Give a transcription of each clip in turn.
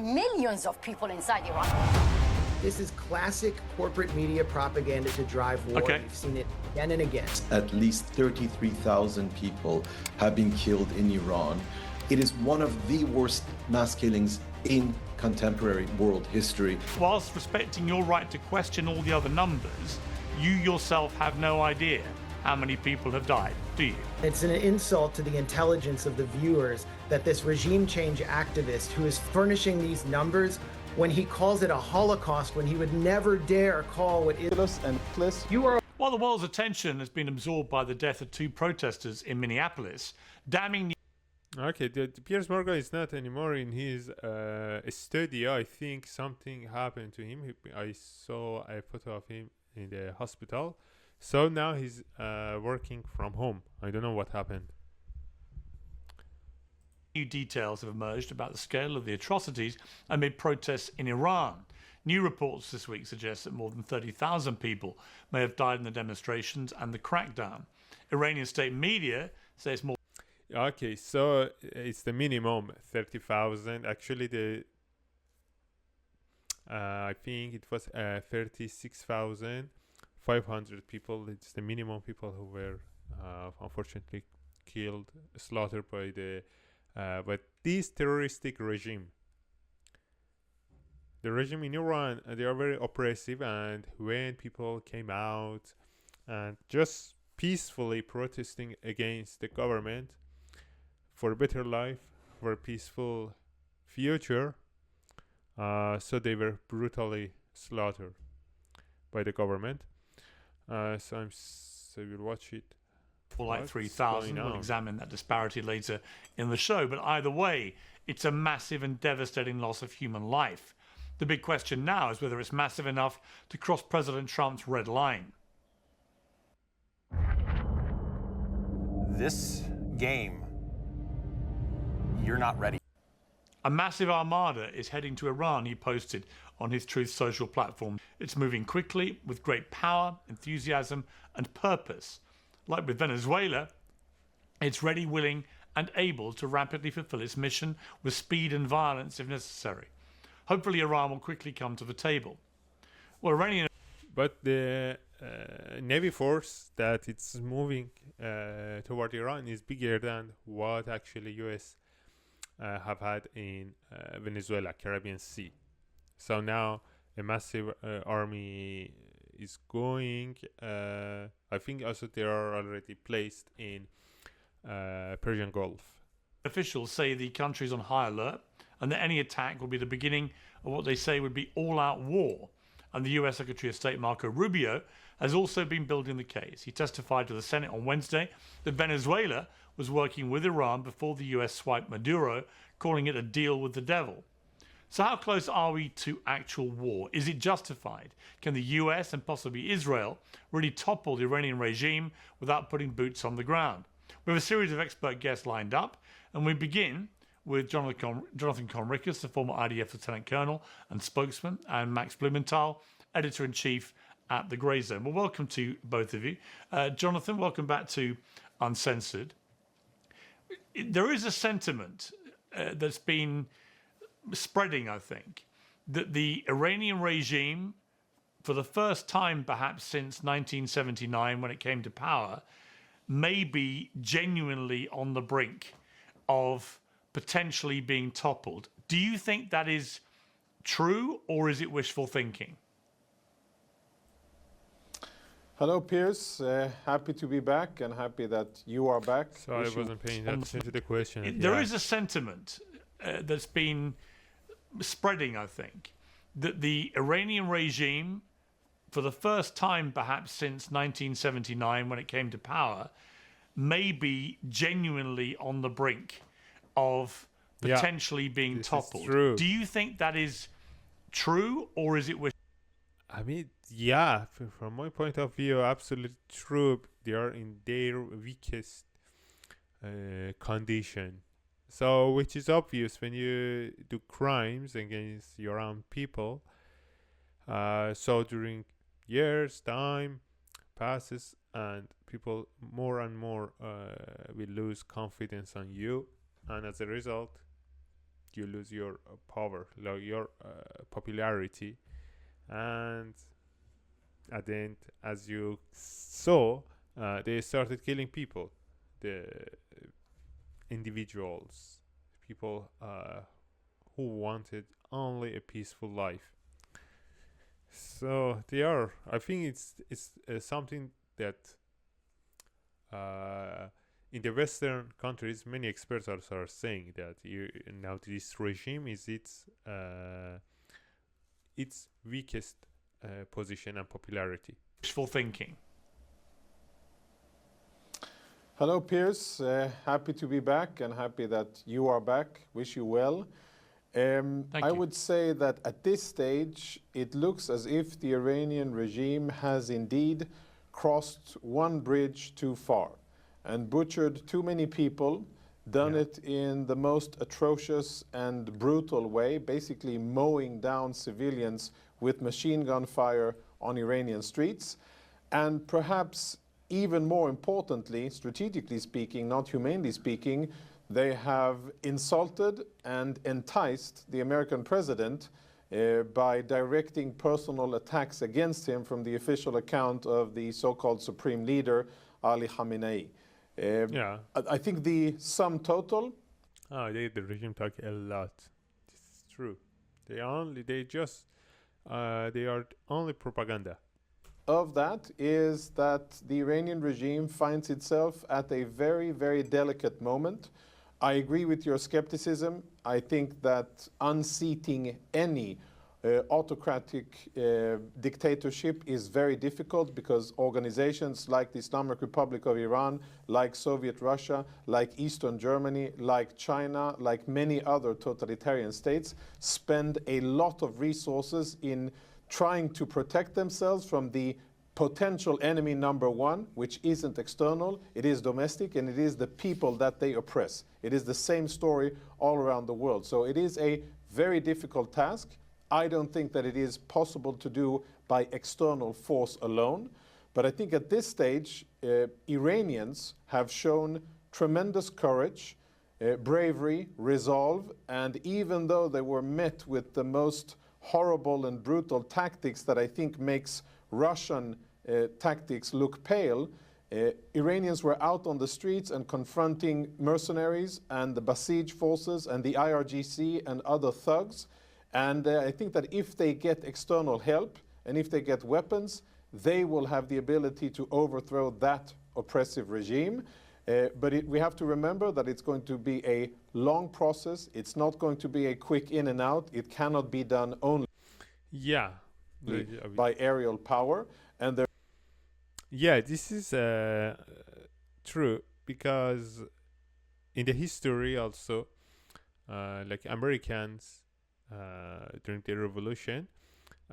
millions of people inside Iran. This is classic corporate media propaganda to drive war. Okay. We've seen it again and again. At least 33,000 people have been killed in Iran. It is one of the worst mass killings in contemporary world history. Whilst respecting your right to question all the other numbers, you yourself have no idea how many people have died, do you? It's an insult to the intelligence of the viewers that this regime change activist who is furnishing these numbers, when he calls it a Holocaust, when he would never dare call what is and plus you are. While the world's attention has been absorbed by the death of 2 protesters in Minneapolis, damning Okay, the Piers Morgan is not anymore in his studio. I think something happened to him. I saw a photo of him in the hospital. So now he's working from home. I don't know what happened. New details have emerged about the scale of the atrocities amid protests in Iran. New reports this week suggest that more than 30,000 people may have died in the demonstrations and the crackdown. Iranian state media say it's more. Okay, so it's the minimum 30,000. Actually, I think it was 36,500 people. It's the minimum people who were unfortunately killed, slaughtered by but this terroristic regime. The regime in Iran, they are very oppressive, and when people came out and just peacefully protesting against the government for a better life, for a peaceful future, so they were brutally slaughtered by the government. So we'll watch it. More like 3,000. We'll examine that disparity later in the show. But either way, it's a massive and devastating loss of human life. The big question now is whether it's massive enough to cross President Trump's red line. This game, you're not ready. A massive armada is heading to Iran, he posted on his Truth Social platform. It's moving quickly with great power, enthusiasm, and purpose. Like with Venezuela, it's ready, willing, and able to rapidly fulfill its mission with speed and violence if necessary. Hopefully, Iran will quickly come to the table. Well, Iranian. But the Navy force that it's moving toward Iran is bigger than what actually U.S. Have had in Venezuela, Caribbean Sea. So now a massive army is going. I think also they are already placed in Persian Gulf. Officials say the country is on high alert and that any attack will be the beginning of what they say would be all-out war. And the US Secretary of State Marco Rubio has also been building the case. He testified to the Senate on Wednesday that Venezuela was working with Iran before the US swiped Maduro, calling it a deal with the devil. So how close are we to actual war? Is it justified? Can the US and possibly Israel really topple the Iranian regime without putting boots on the ground? We have a series of expert guests lined up, and we begin with Jonathan Conricus, the former IDF Lieutenant Colonel and spokesman, and Max Blumenthal, Editor-in-Chief at the Grey Zone. Well, welcome to both of you. Jonathan, welcome back to Uncensored. There is a sentiment that's been spreading, I think, that the Iranian regime, for the first time perhaps since 1979 when it came to power, may be genuinely on the brink of potentially being toppled. Do you think that is true, or is it wishful thinking? Hello, Piers. Happy to be back, and happy that you are back. So I wasn't paying attention to the question. There is a sentiment that's been spreading, I think, that the Iranian regime, for the first time perhaps since 1979 when it came to power, may be genuinely on the brink of potentially being toppled. Do you think that is true, or is it wishful? I mean, yeah, from my point of view, absolutely true. They are in their weakest condition. So, which is obvious when you do crimes against your own people. So during years, time passes, and people more and more will lose confidence on you, and as a result, you lose your power, like your popularity, and at the end, as you saw, they started killing people, the individuals, people who wanted only a peaceful life. So they are. I think it's something that in the Western countries, many experts are saying that now this regime is its weakest position and popularity. Wishful thinking. Hello, Piers. Happy to be back and happy that you are back. Wish you well. I would say that at this stage, it looks as if the Iranian regime has indeed crossed one bridge too far and butchered too many people, done it in the most atrocious and brutal way, basically mowing down civilians with machine gun fire on Iranian streets. And perhaps even more importantly, strategically speaking, not humanely speaking, they have insulted and enticed the American president by directing personal attacks against him from the official account of the so-called supreme leader, Ali Khamenei. I think the sum total... the regime talk a lot. It's true. They are only propaganda. Of that is that the Iranian regime finds itself at a very, very delicate moment. I agree with your skepticism. I think that unseating any autocratic dictatorship is very difficult because organizations like the Islamic Republic of Iran, like Soviet Russia, like Eastern Germany, like China, like many other totalitarian states, spend a lot of resources in trying to protect themselves from the potential enemy number one, which isn't external, it is domestic, and it is the people that they oppress. It is the same story all around the world. So it is a very difficult task. I don't think that it is possible to do by external force alone. But I think at this stage, Iranians have shown tremendous courage, bravery, resolve, and even though they were met with the most horrible and brutal tactics that I think makes Russian tactics look pale, Iranians were out on the streets and confronting mercenaries and the Basij forces and the IRGC and other thugs. And I think that if they get external help and if they get weapons, they will have the ability to overthrow that oppressive regime. But we have to remember that it's going to be a long process. It's not going to be a quick in and out. It cannot be done only by aerial power. And this is true because in the history also, like Americans during the revolution,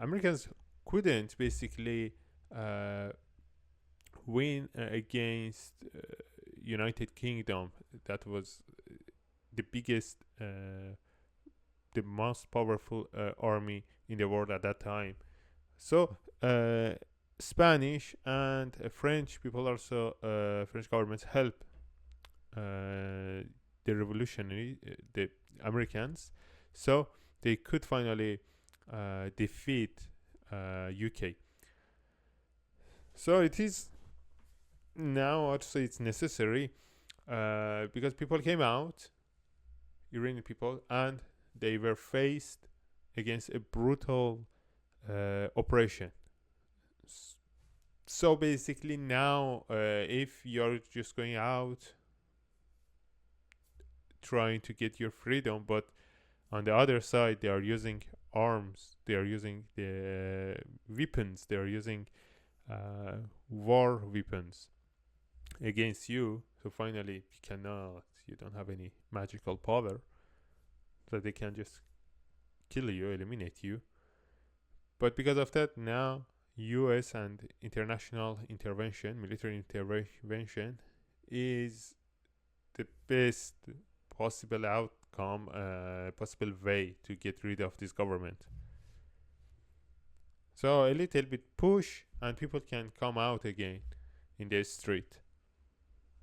Americans couldn't basically win against United Kingdom. That was the biggest, the most powerful army in the world at that time. So Spanish and French people also, French governments help the revolutionary, the Americans, so they could finally defeat UK. So it is now, I'd say it's necessary because people came out, Iranian people, and they were faced against a brutal operation. So basically now, if you're just going out trying to get your freedom, but on the other side they are using arms, they are using the weapons, they are using war weapons against you, so finally you don't have any magical power, so they can just kill you, eliminate you. But because of that, now US and international intervention, military intervention, is the best possible outcome, possible way to get rid of this government. So a little bit push and people can come out again in the street.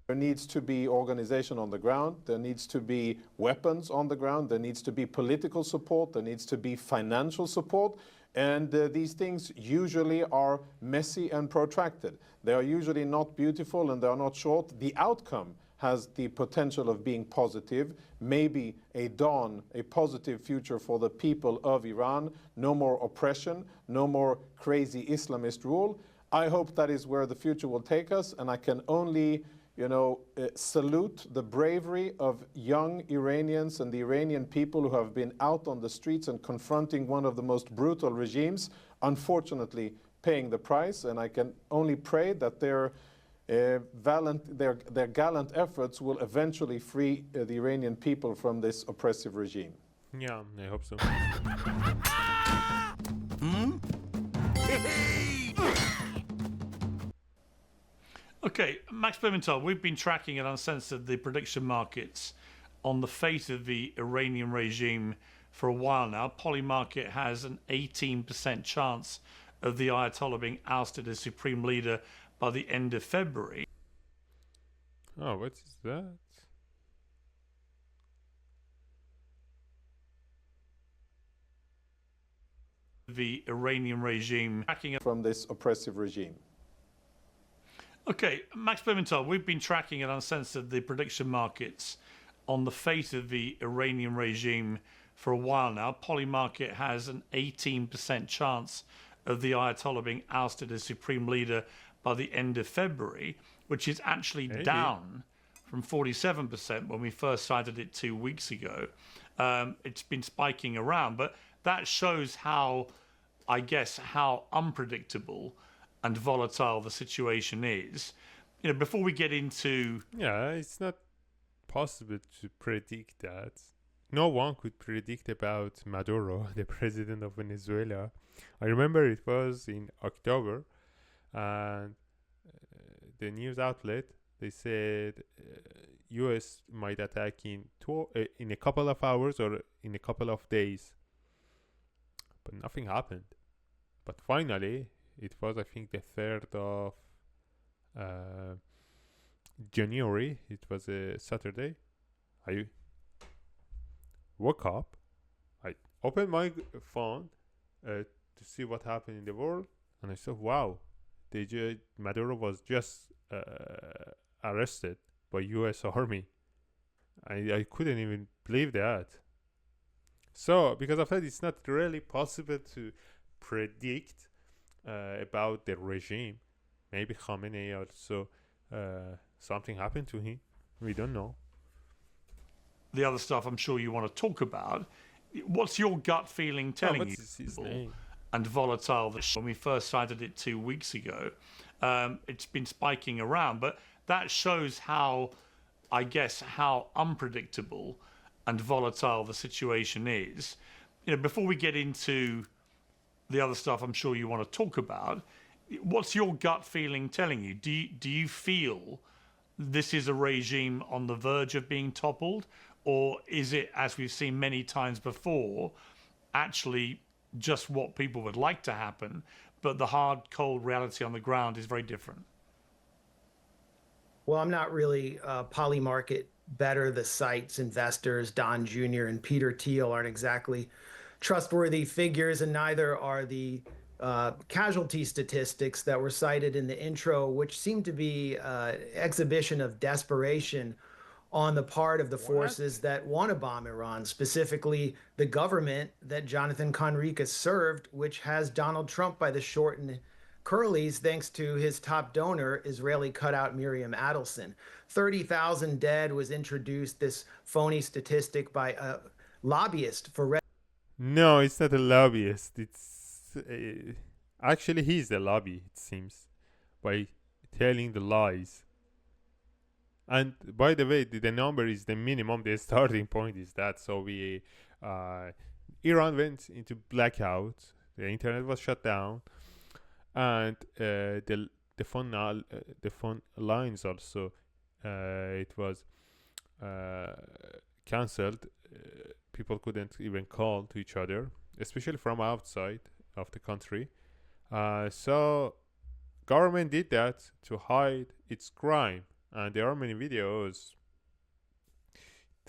There needs to be organization on the ground. There needs to be weapons on the ground. There needs to be political support. There needs to be financial support. And these things usually are messy and protracted. They are usually not beautiful and they are not short. The outcome has the potential of being positive, maybe a dawn, a positive future for the people of Iran. No more oppression, no more crazy Islamist rule. I hope that is where the future will take us, and I can only salute the bravery of young Iranians and the Iranian people who have been out on the streets and confronting one of the most brutal regimes, unfortunately paying the price. And I can only pray that their gallant efforts will eventually free the Iranian people from this oppressive regime. Yeah, I hope so. Okay, Max Blumenthal, we've been tracking at Uncensored the prediction markets on the fate of the Iranian regime for a while now. Polymarket has an 18% chance of the Ayatollah being ousted as supreme leader by the end of February. Oh, what is that? The Iranian regime tracking from this oppressive regime. Okay, Max Blumenthal, we've been tracking at Uncensored the prediction markets on the fate of the Iranian regime for a while now. Polymarket has an 18% chance of the Ayatollah being ousted as supreme leader by the end of February, which is actually down from 47% when we first cited it 2 weeks ago. It's been spiking around, but that shows how, I guess, how unpredictable and volatile the situation is. Before we get into... Yeah, it's not possible to predict that. No one could predict about Maduro, the president of Venezuela. I remember it was in October, and the news outlet, they said US might attack in a couple of hours or in a couple of days. But nothing happened. But finally, it was, I think, the 3rd of January. It was a Saturday. I woke up. I opened my phone to see what happened in the world. And I said, wow, Maduro was just arrested by U.S. Army. I couldn't even believe that. So, because of that, it's not really possible to predict about the regime. Maybe Khamenei also something happened to him. We don't know. The other stuff I'm sure you want to talk about. What's your gut feeling telling you? His name? And volatile. When we first cited it 2 weeks ago, it's been spiking around, but that shows how, I guess, how unpredictable and volatile the situation is. Before we get into the other stuff I'm sure you want to talk about, what's your gut feeling telling you? Do you feel this is a regime on the verge of being toppled, or is it, as we've seen many times before, actually just what people would like to happen, but the hard, cold reality on the ground is very different? Well, I'm not really Polymarket better. The sites, investors, Don Jr. and Peter Thiel aren't exactly trustworthy figures, and neither are the casualty statistics that were cited in the intro, which seem to be exhibition of desperation on the part of the forces that want to bomb Iran, specifically the government that Jonathan Conricus served, which has Donald Trump by the short and curlies thanks to his top donor, Israeli cutout Miriam Adelson. 30,000 dead was introduced, this phony statistic, by a lobbyist for... No, it's not a lobbyist. It's actually he's the lobby, it seems, by telling the lies. And by the way, the number is the minimum. The starting point is that. So Iran went into blackout. The internet was shut down, and the phone lines also it was cancelled. People couldn't even call to each other, especially from outside of the country. So government did that to hide its crime. And there are many videos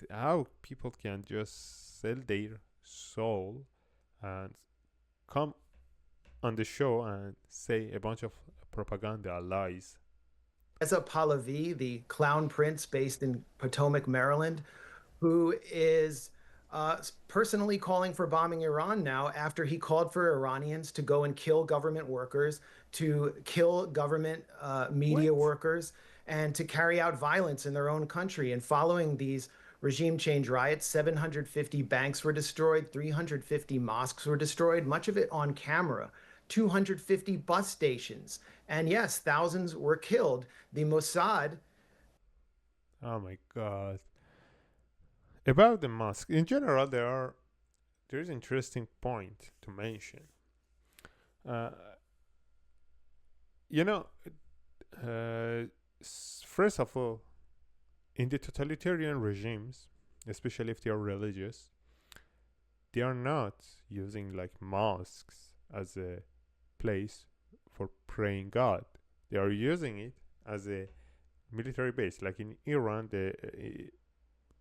how people can just sell their soul and come on the show and say a bunch of propaganda lies. Reza Pahlavi, the clown prince based in Potomac, Maryland, who is personally calling for bombing Iran now after he called for Iranians to go and kill government workers, to kill government media workers, and to carry out violence in their own country. And following these regime change riots, 750 banks were destroyed, 350 mosques were destroyed, much of it on camera. 250 bus stations. And yes, thousands were killed. The Mossad. Oh my god. About the mosque, in general, there is interesting point to mention. You know, first of all, in the totalitarian regimes, especially if they are religious, they are not using like mosques as a place for praying God. They are using it as a military base. Like in Iran, the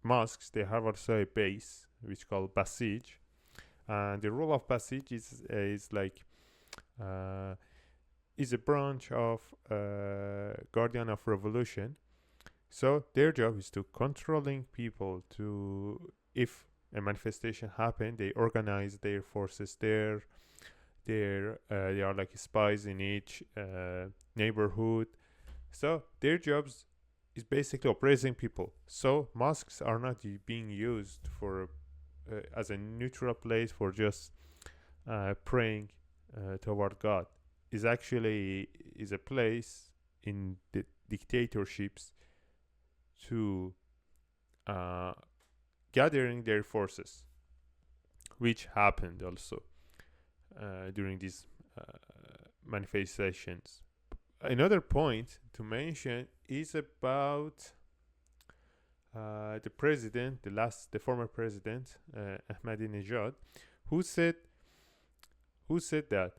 mosques, they have also a base which called Basij, and the role of Basij is like is a branch of Guardian of Revolution. So their job is to controlling people. To if a manifestation happen, they organize their forces there. They are like spies in each neighborhood. So their jobs is basically oppressing people. So mosques are not being used for as a neutral place for just praying toward God. Is actually is a place in the dictatorships to gathering their forces, which happened also during these manifestations. Another point to mention is about the president, the former president, Ahmadinejad, who said that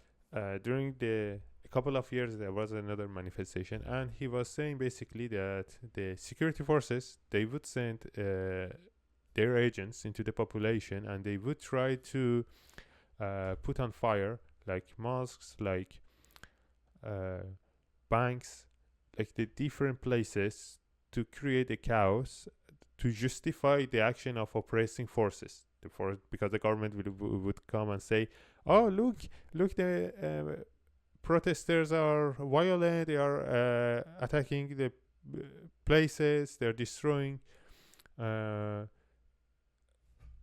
during a couple of years there was another manifestation, and he was saying basically that the security forces, they would send their agents into the population, and they would try to put on fire like mosques, like banks, like the different places, to create a chaos to justify the action of oppressing forces. Because the government would come and say, oh, look, the protesters are violent, they are attacking the places, they're destroying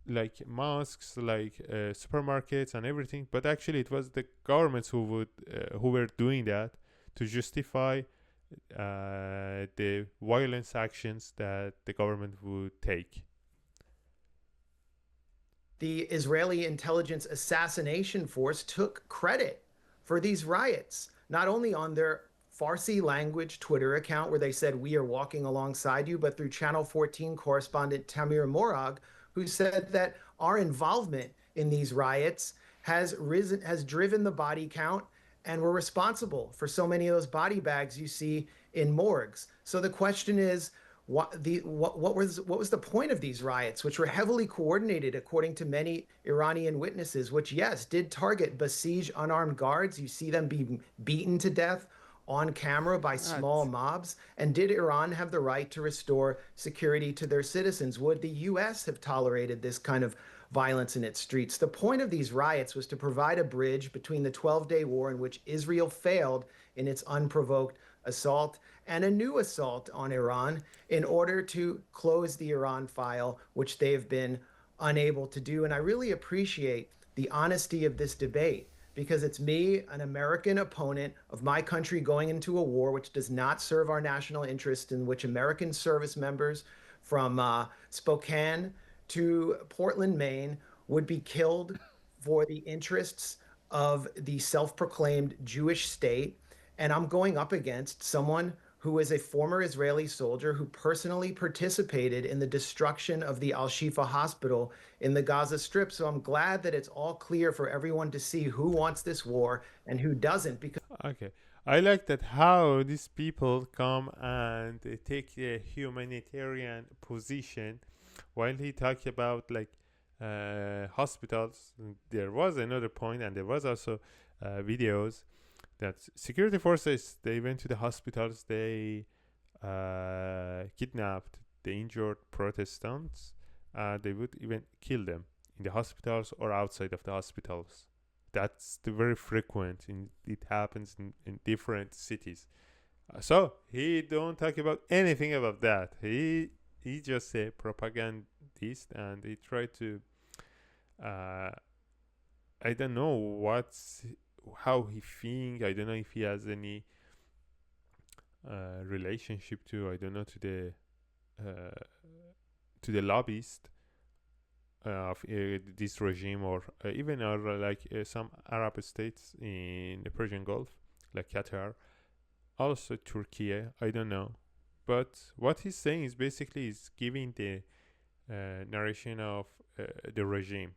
like mosques, like supermarkets and everything. But actually it was the governments who were doing that to justify the violence actions that the government would take. The Israeli intelligence assassination force took credit for these riots, not only on their Farsi language Twitter account where they said, "We are walking alongside you," but through Channel 14 correspondent Tamir Morag, who said that our involvement in these riots has driven the body count, and we're responsible for so many of those body bags you see in morgues. So the question is, what was the point of these riots, which were heavily coordinated, according to many Iranian witnesses, which, yes, did target besieged unarmed guards. You see them being beaten to death on camera by small mobs. And did Iran have the right to restore security to their citizens? Would the U.S. have tolerated this kind of violence in its streets? The point of these riots was to provide a bridge between the 12-day war in which Israel failed in its unprovoked assault and a new assault on Iran in order to close the Iran file, which they've been unable to do. And I really appreciate the honesty of this debate, because it's me, an American opponent of my country, going into a war which does not serve our national interest, in which American service members from Spokane to Portland, Maine, would be killed for the interests of the self-proclaimed Jewish state. And I'm going up against someone who is a former Israeli soldier who personally participated in the destruction of the Al-Shifa hospital in the Gaza Strip. So I'm glad that it's all clear for everyone to see who wants this war and who doesn't. Because okay, I like that how these people come and they take a humanitarian position while he talked about like hospitals. There was another point, and there was also videos that security forces, they went to the hospitals, they kidnapped the injured Protestants. They would even kill them in the hospitals or outside of the hospitals. That's the very frequent. It happens in different cities. So he don't talk about anything about that. He just a propagandist, and he tried to. I don't know how he think. I don't know if he has any relationship to. I don't know, to the lobbyist of this regime, or even like some Arab states in the Persian Gulf, like Qatar, also Turkey. I don't know, but what he's saying is basically is giving the narration of the regime.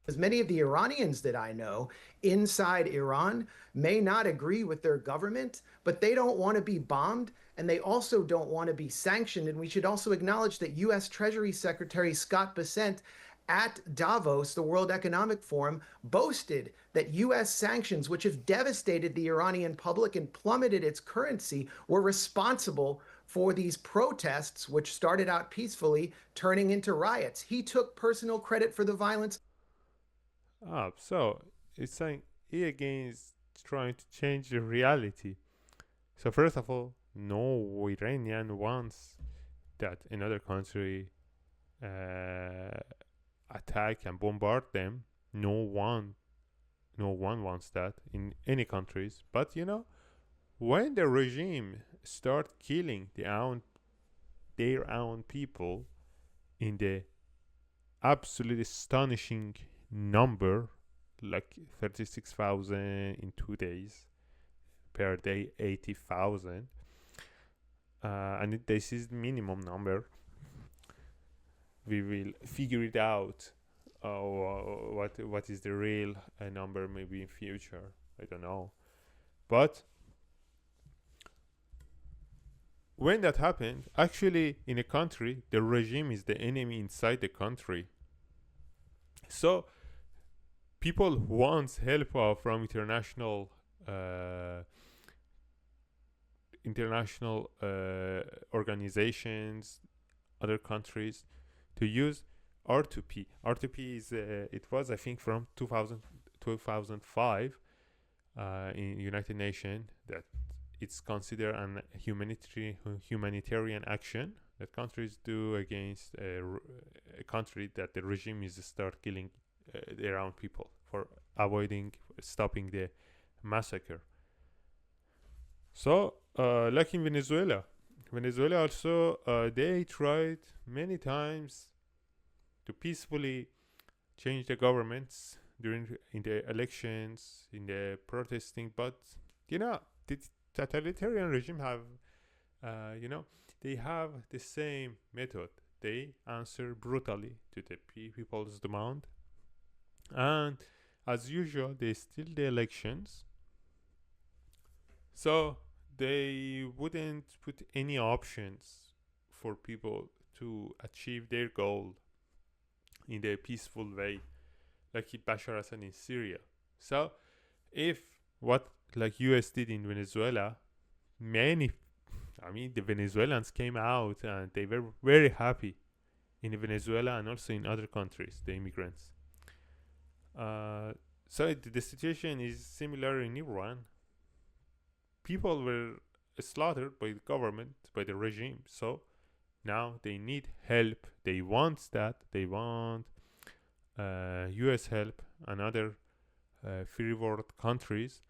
As many of the Iranians that I know inside Iran may not agree with their government, but they don't want to be bombed, and they also don't want to be sanctioned. And we should also acknowledge that U.S. Treasury Secretary Scott Bessent at Davos, the World Economic Forum, boasted that U.S. sanctions, which have devastated the Iranian public and plummeted its currency, were responsible for these protests, which started out peacefully, turning into riots. He took personal credit for the violence. So it's saying he again is trying to change the reality. So first of all, no Iranian wants that another country attack and bombard them. No one wants that in any countries. But when the regime start killing their own people in the absolutely astonishing number, like 36,000 in 2 days, per day 80,000, and this is the minimum number. We will figure it out. What is the real number maybe in future? I don't know. But when that happened, actually in a country, the regime is the enemy inside the country. So people want help from international organizations, other countries, to use R2P. R2P is it was, I think, from 2005 in United Nations, that it's considered an humanitarian action that countries do against a country that the regime is start killing their own people, for stopping the massacre. So like in Venezuela also, they tried many times to peacefully change the governments in the elections, in the protesting, but the totalitarian regime have they have the same method. They answer brutally to the people's demand, and as usual they steal the elections. So they wouldn't put any options for people to achieve their goal in the peaceful way, like Bashar Assad in Syria. So if what like US did in Venezuela, the Venezuelans came out and they were very happy in Venezuela and also in other countries, the immigrants. So the situation is similar in Iran. People were slaughtered by the government, by the regime. So now they need help. They want that. They want US help and other free world countries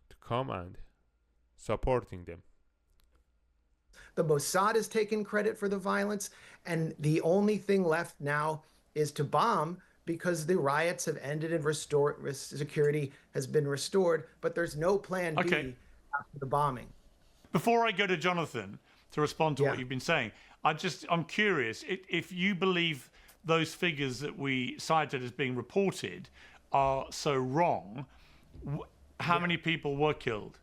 to come and supporting them. The Mossad has taken credit for the violence, and the only thing left now is to bomb, because the riots have ended and security has been restored, but there's no plan B after the bombing. Before I go to Jonathan to respond to what you've been saying, I'm curious if you believe those figures that we cited as being reported are so wrong. how many people were killed.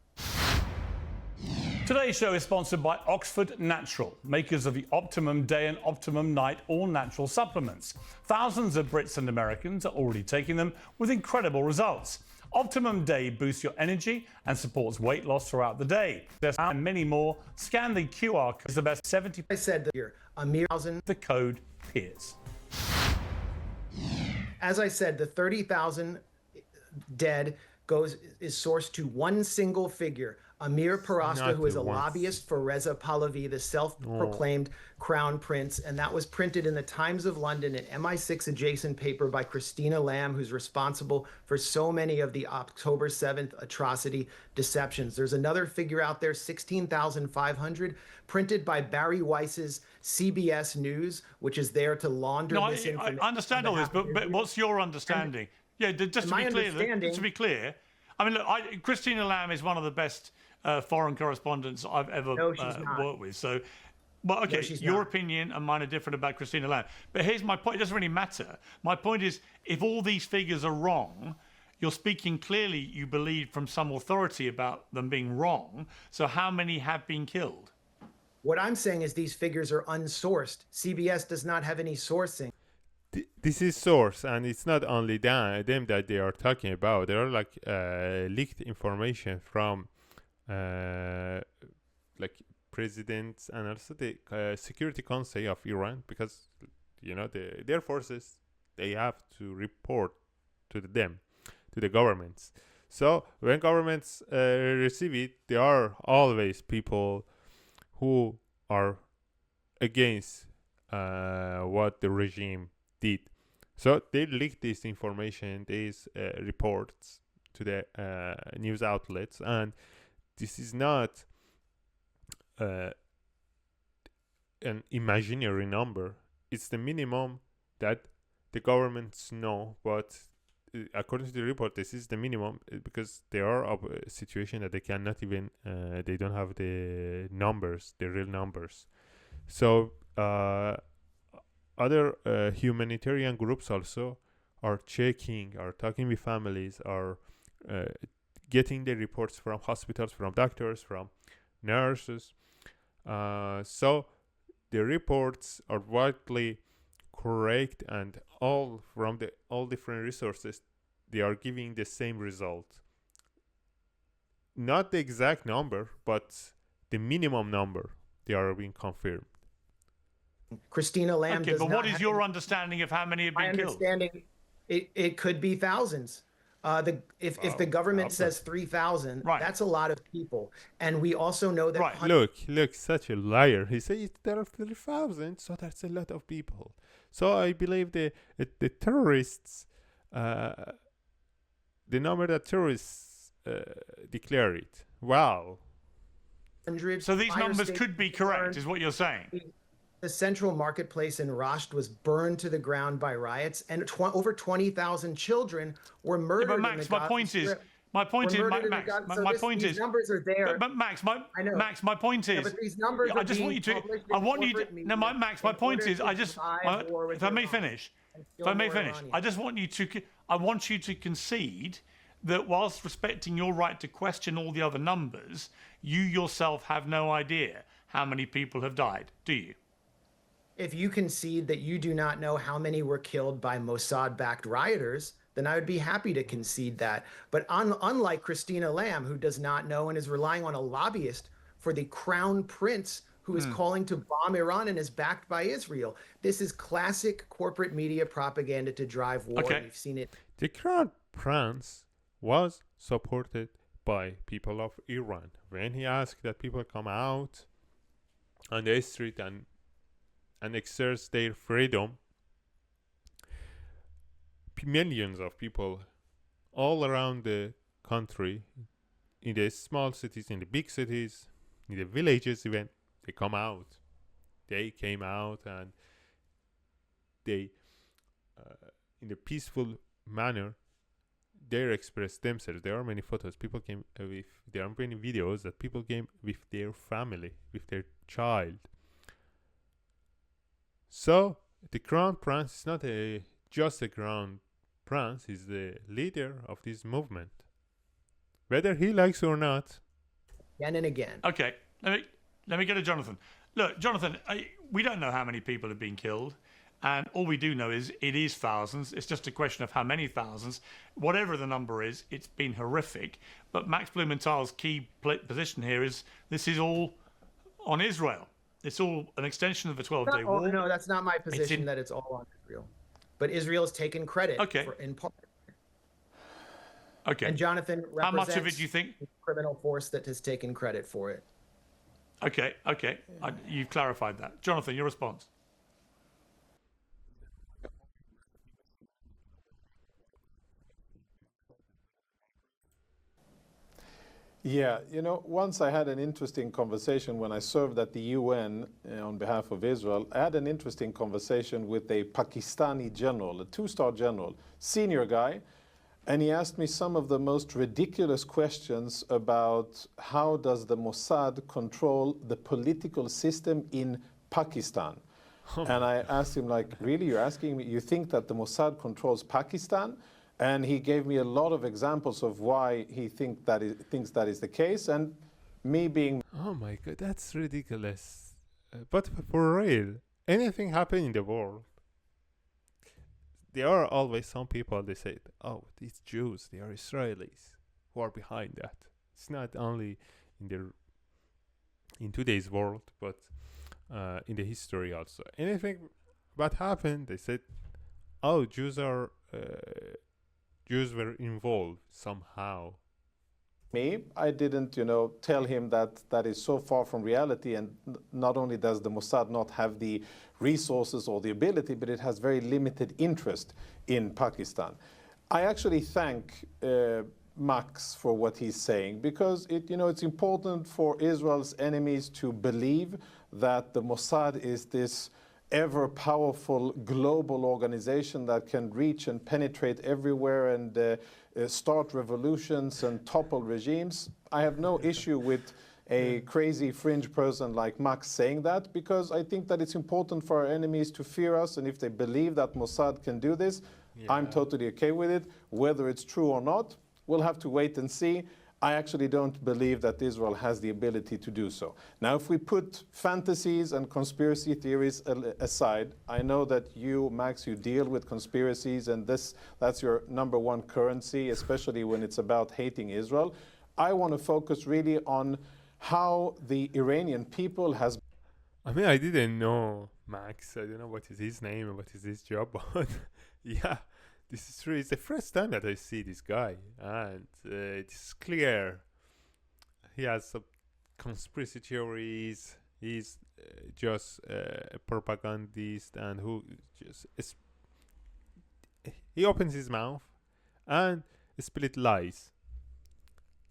Today's show is sponsored by Oxford Natural, makers of the Optimum Day and Optimum Night all-natural supplements. Thousands of Brits and Americans are already taking them with incredible results. Optimum Day boosts your energy and supports weight loss throughout the day. There's and many more. Scan the QR code. It's the best 70. I said here, Amir, The code Piers. as I said, the 30,000 dead is sourced to one single figure, Amir Paraska, who is a lobbyist for Reza Pahlavi, the self-proclaimed crown prince, and that was printed in the Times of London, an MI6 adjacent paper by Christina Lamb, who's responsible for so many of the October 7th atrocity deceptions. There's another figure out there, 16,500, printed by Barry Weiss's CBS News, which is there to launder misinformation. I understand all this, but what's your understanding? Just to be clear, I mean, look, Christina Lamb is one of the best foreign correspondents I've ever worked with. So, well, okay, your opinion and mine are different about Christina Lamb. But here's my point. It doesn't really matter. My point is, if all these figures are wrong, you're speaking clearly, you believe, from some authority about them being wrong. So how many have been killed? What I'm saying is these figures are unsourced. CBS does not have any sourcing. This is source, and it's not only them that they are talking about. There are like leaked information from like presidents and also the Security Council of Iran, because their forces, they have to report to the governments. So when governments receive it, there are always people who are against what the regime did. So they leaked this information, these reports to the news outlets, and this is not an imaginary number. It's the minimum that the governments know, but according to the report, this is the minimum because they are of a situation that they cannot even, they don't have the numbers, the real numbers. So other humanitarian groups also are checking, are talking with families, are getting the reports from hospitals, from doctors, from nurses. So the reports are widely correct, and all from all different resources, they are giving the same result. Not the exact number, but the minimum number, they are being confirmed. Christina Lamb does but not what is your understanding of how many have been killed? My understanding, it could be thousands. If the government says 3,000, that's a lot of people, and we also know that. Look, such a liar. He says there are 3,000, so that's a lot of people. So I believe the terrorists, the number that terrorists declare it. Wow. So these numbers could be correct, is what you're saying. The central marketplace in Rasht was burned to the ground by riots, and over 20,000 children were murdered. Yeah, but Max, my point is, these numbers are there. But Max, my point is, but these numbers I just want you to. I want you to. No, Max, my point is, if I may finish, I just want you to. I want you to concede that whilst respecting your right to question all the other numbers, you yourself have no idea how many people have died, do you? If you concede that you do not know how many were killed by Mossad-backed rioters, then I would be happy to concede that. But unlike Christina Lamb, who does not know and is relying on a lobbyist for the crown prince who is calling to bomb Iran and is backed by Israel, this is classic corporate media propaganda to drive war. Okay. We've seen it. The crown prince was supported by people of Iran. When he asked that people come out on the street and exert their freedom, millions of people all around the country, in the small cities, in the big cities, in the villages even, they come out. They came out and they, in a peaceful manner, they expressed themselves. There are many photos. People came there are many videos that people came with their family, with their child. So the crown prince is not just a crown prince, he's the leader of this movement. whether he likes or not. Again and again. Okay, let me go to Jonathan. Look, Jonathan, we don't know how many people have been killed, and all we do know is it is thousands. It's just a question of how many thousands. Whatever the number is, it's been horrific. But Max Blumenthal's key position here is this is all on Israel. It's all an extension of the 12-day war. No, that's not my position that it's all on Israel. But Israel's taken credit in part. Okay. And Jonathan represents how much of it do you think? The criminal force that has taken credit for it. Okay. You've clarified that. Jonathan, your response. Yeah, once I had an interesting conversation when I served at the UN on behalf of Israel. I had an interesting conversation with a Pakistani general, a 2-star general, senior guy, and he asked me some of the most ridiculous questions about how does the Mossad control the political system in Pakistan. And I asked him, like, really, you're asking me, you think that the Mossad controls Pakistan? And he gave me a lot of examples of why he thinks that is the case. And me being... Oh my God, that's ridiculous. But for real, anything happen in the world, there are always some people, they say, oh, these Jews, they are Israelis who are behind that. It's not only in today's world, but in the history also. Anything that happened, they said, oh, Jews were involved somehow. I didn't, tell him that is so far from reality, and not only does the Mossad not have the resources or the ability, but it has very limited interest in Pakistan. I actually thank Max for what he's saying, because it's important for Israel's enemies to believe that the Mossad is this ever-powerful global organization that can reach and penetrate everywhere and start revolutions and topple regimes. I have no issue with a crazy fringe person like Max saying that, because I think that it's important for our enemies to fear us, and if they believe that Mossad can do this, I'm totally okay with it. Whether it's true or not, we'll have to wait and see. I actually don't believe that Israel has the ability to do so. Now, if we put fantasies and conspiracy theories aside, I know that you, Max, you deal with conspiracies, and that's your number one currency, especially when it's about hating Israel. I want to focus really on how the Iranian people has... I mean, I didn't know Max. I don't know what is his name and what is his job, but yeah. This is true. It's the first time that I see this guy, and it's clear he has some conspiracy theories. He's just a propagandist, and who just he opens his mouth and split lies.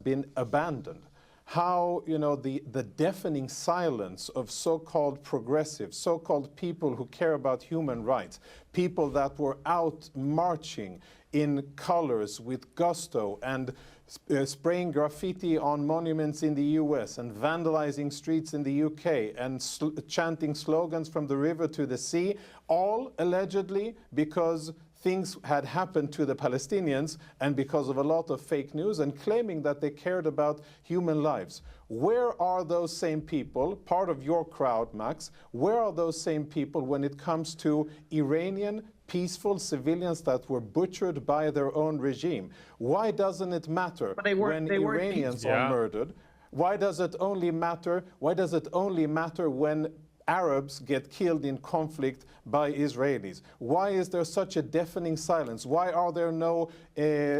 Been abandoned. How, the deafening silence of so-called progressives, so-called people who care about human rights, people that were out marching in colors with gusto and spraying graffiti on monuments in the US and vandalizing streets in the UK and chanting slogans from the river to the sea, all allegedly because things had happened to the Palestinians and because of a lot of fake news, and claiming that they cared about human lives. Where are those same people, part of your crowd, Max, where are those same people when it comes to Iranian peaceful civilians that were butchered by their own regime? Why doesn't it matter when Iranians are murdered? Why does it only matter when Arabs get killed in conflict by Israelis? Why is there such a deafening silence? Why are there no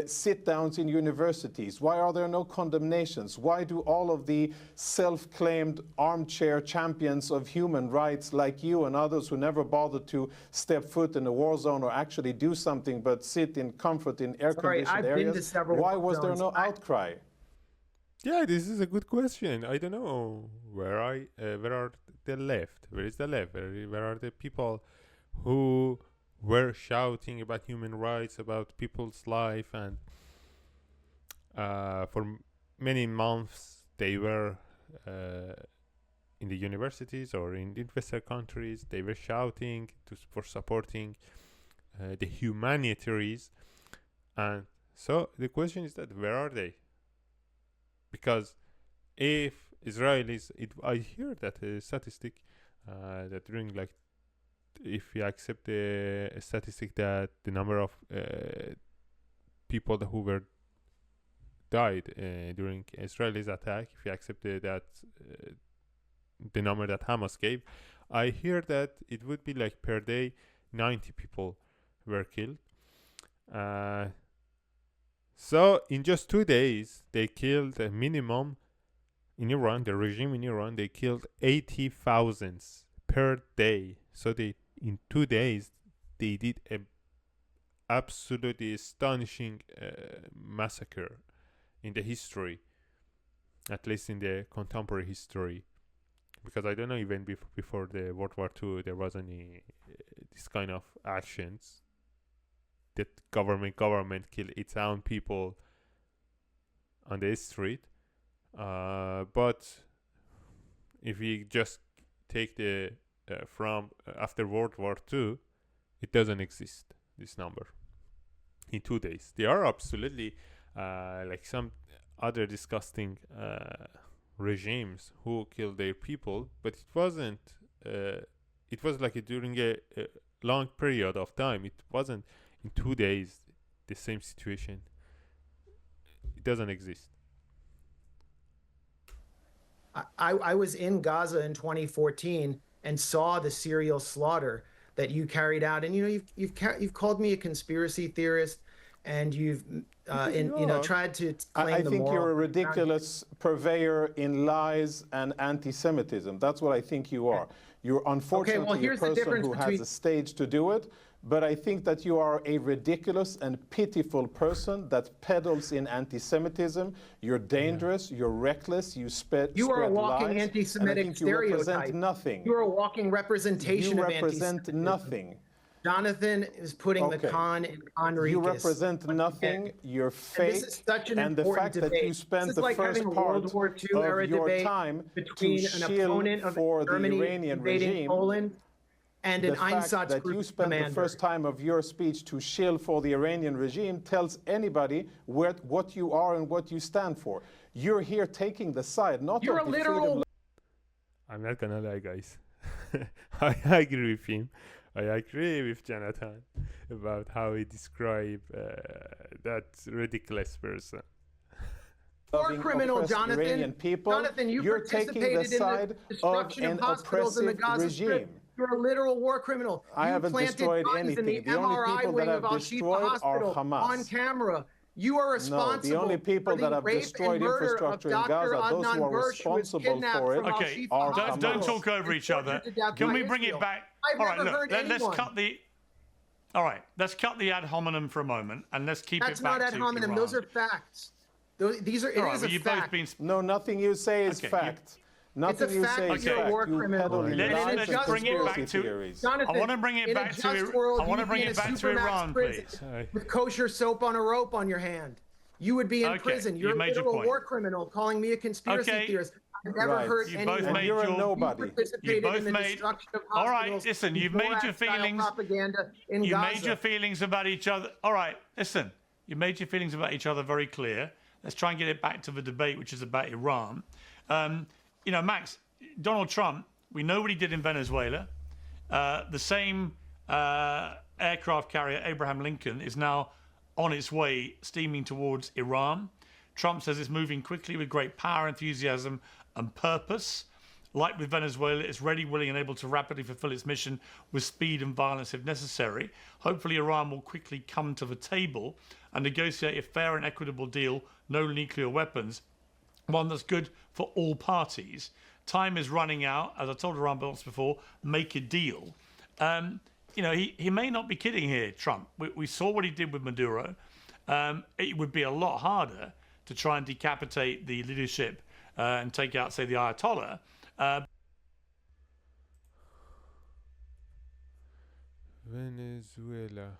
sit-downs in universities? Why are there no condemnations? Why do all of the self-claimed armchair champions of human rights like you and others who never bothered to step foot in a war zone or actually do something but sit in comfort in air-conditioned areas? Why was there no outcry? Yeah, this is a good question. I don't know where are the left? Where is the left? Where are the people who were shouting about human rights, about people's life, and for many months they were in the universities or in the Western countries. They were shouting for supporting the humanitarians, and so the question is that where are they? because if Israelis, I hear that a statistic that during like, if you accept a statistic that the number of people who were died during Israelis attack, if you accept that the number that Hamas gave, I hear that it would be like per day 90 people were killed. So in just 2 days, they killed a minimum in Iran, the regime in Iran, they killed 80,000 per day. So they, in 2 days, they did a absolutely astonishing massacre in the history, at least in the contemporary history. Because I don't know, even before the World War II, there was any this kind of actions that government kill its own people on the street. But if we just take the from after World War II, it doesn't exist, this number in 2 days. They are absolutely like some other disgusting regimes who killed their people, but it wasn't it was like during a long period of time. It wasn't in 2 days the same situation. It doesn't exist. I was in Gaza in 2014 and saw the serial slaughter that you carried out. And you've called me a conspiracy theorist, and you've tried to claim I the think moral. you're a ridiculous purveyor in lies and anti-Semitism. That's what I think you are. You're unfortunately a here's the person difference who has between- a stage to do it. But I think that you are a ridiculous and pitiful person that peddles in anti-Semitism. You're dangerous. You're reckless. You spread You are a walking lies, anti-Semitic and I think you represent stereotype. nothing. You are a walking representation You of represent anti-Semitism. nothing. Jonathan is putting the Okay. con in Enriquez. You represent nothing. You're fake. this is such an and the important fact debate. that you spent This is the like first having a part World War II era of your debate time between to an shield opponent of for the Germany Iranian invading regime, Poland and the an fact Einsatz that group you spent commander. the first time of your speech to shield for the Iranian regime tells anybody what you are and what you stand for. You're here taking the side, not You're of a the literal freedom. I'm not gonna lie, guys. I agree with him. I agree with Jonathan about how he described that ridiculous person. War criminal, oppressed Jonathan. Iranian people. Jonathan, you You're taking the participated in side the destruction of of an hospitals in the oppressive Gaza Strip. regime. You're a literal war criminal. I You haven't planted destroyed guns in anything. the The only MRI people wing that of have Al-Shifa destroyed are Hospital Hamas. on camera. You are responsible. No, the only people for the that have rape destroyed and murder infrastructure of in Dr. Gaza, those who Adnan are Birch, who was responsible kidnapped for it, from Okay, Al-Shifa are don't Hospital talk over and each other. tortured to death Can by we bring Israel. it back? I've All right, never look, heard let's anyone. cut the. All right, let's cut the ad hominem for a moment, and let's keep That's it back not ad to hominem. Iran. Those are facts. These are. It All right, is well, a you've fact. both been. No, nothing you say is Okay, fact. Nothing It's a you fact say that is you're a fact. war You criminal. peddle in Let's lies and bring it back conspiracy to- theories. Jonathan, I want to bring it in back a to. just world, I want to you'd bring be in it a back to Supermax Iran, prison please. with kosher soap on a rope on your hand. You would be in Okay, prison. You're you a made your literal point. war criminal, calling me a conspiracy Okay. theorist. I've never Right. heard You anyone. both And made you're a your. nobody. You Participated both in the made. destruction of All right, hospitals. listen. You've and made your Borat-style feelings. propaganda in You Gaza. made your feelings about each other. All right, listen. You made your feelings about each other very clear. Let's try and get it back to the debate, which is about Iran. Max, Donald Trump, we know what he did in Venezuela. The same aircraft carrier, Abraham Lincoln, is now on its way steaming towards Iran. Trump says it's moving quickly with great power, enthusiasm, and purpose. Like with Venezuela, it's ready, willing, and able to rapidly fulfill its mission with speed and violence if necessary. Hopefully, Iran will quickly come to the table and negotiate a fair and equitable deal, no nuclear weapons, one that's good for all parties. Time is running out. As I told Iran once before, make a deal. He may not be kidding here, Trump. We saw what he did with Maduro. It would be a lot harder to try and decapitate the leadership and take out, say, the Ayatollah. Venezuela.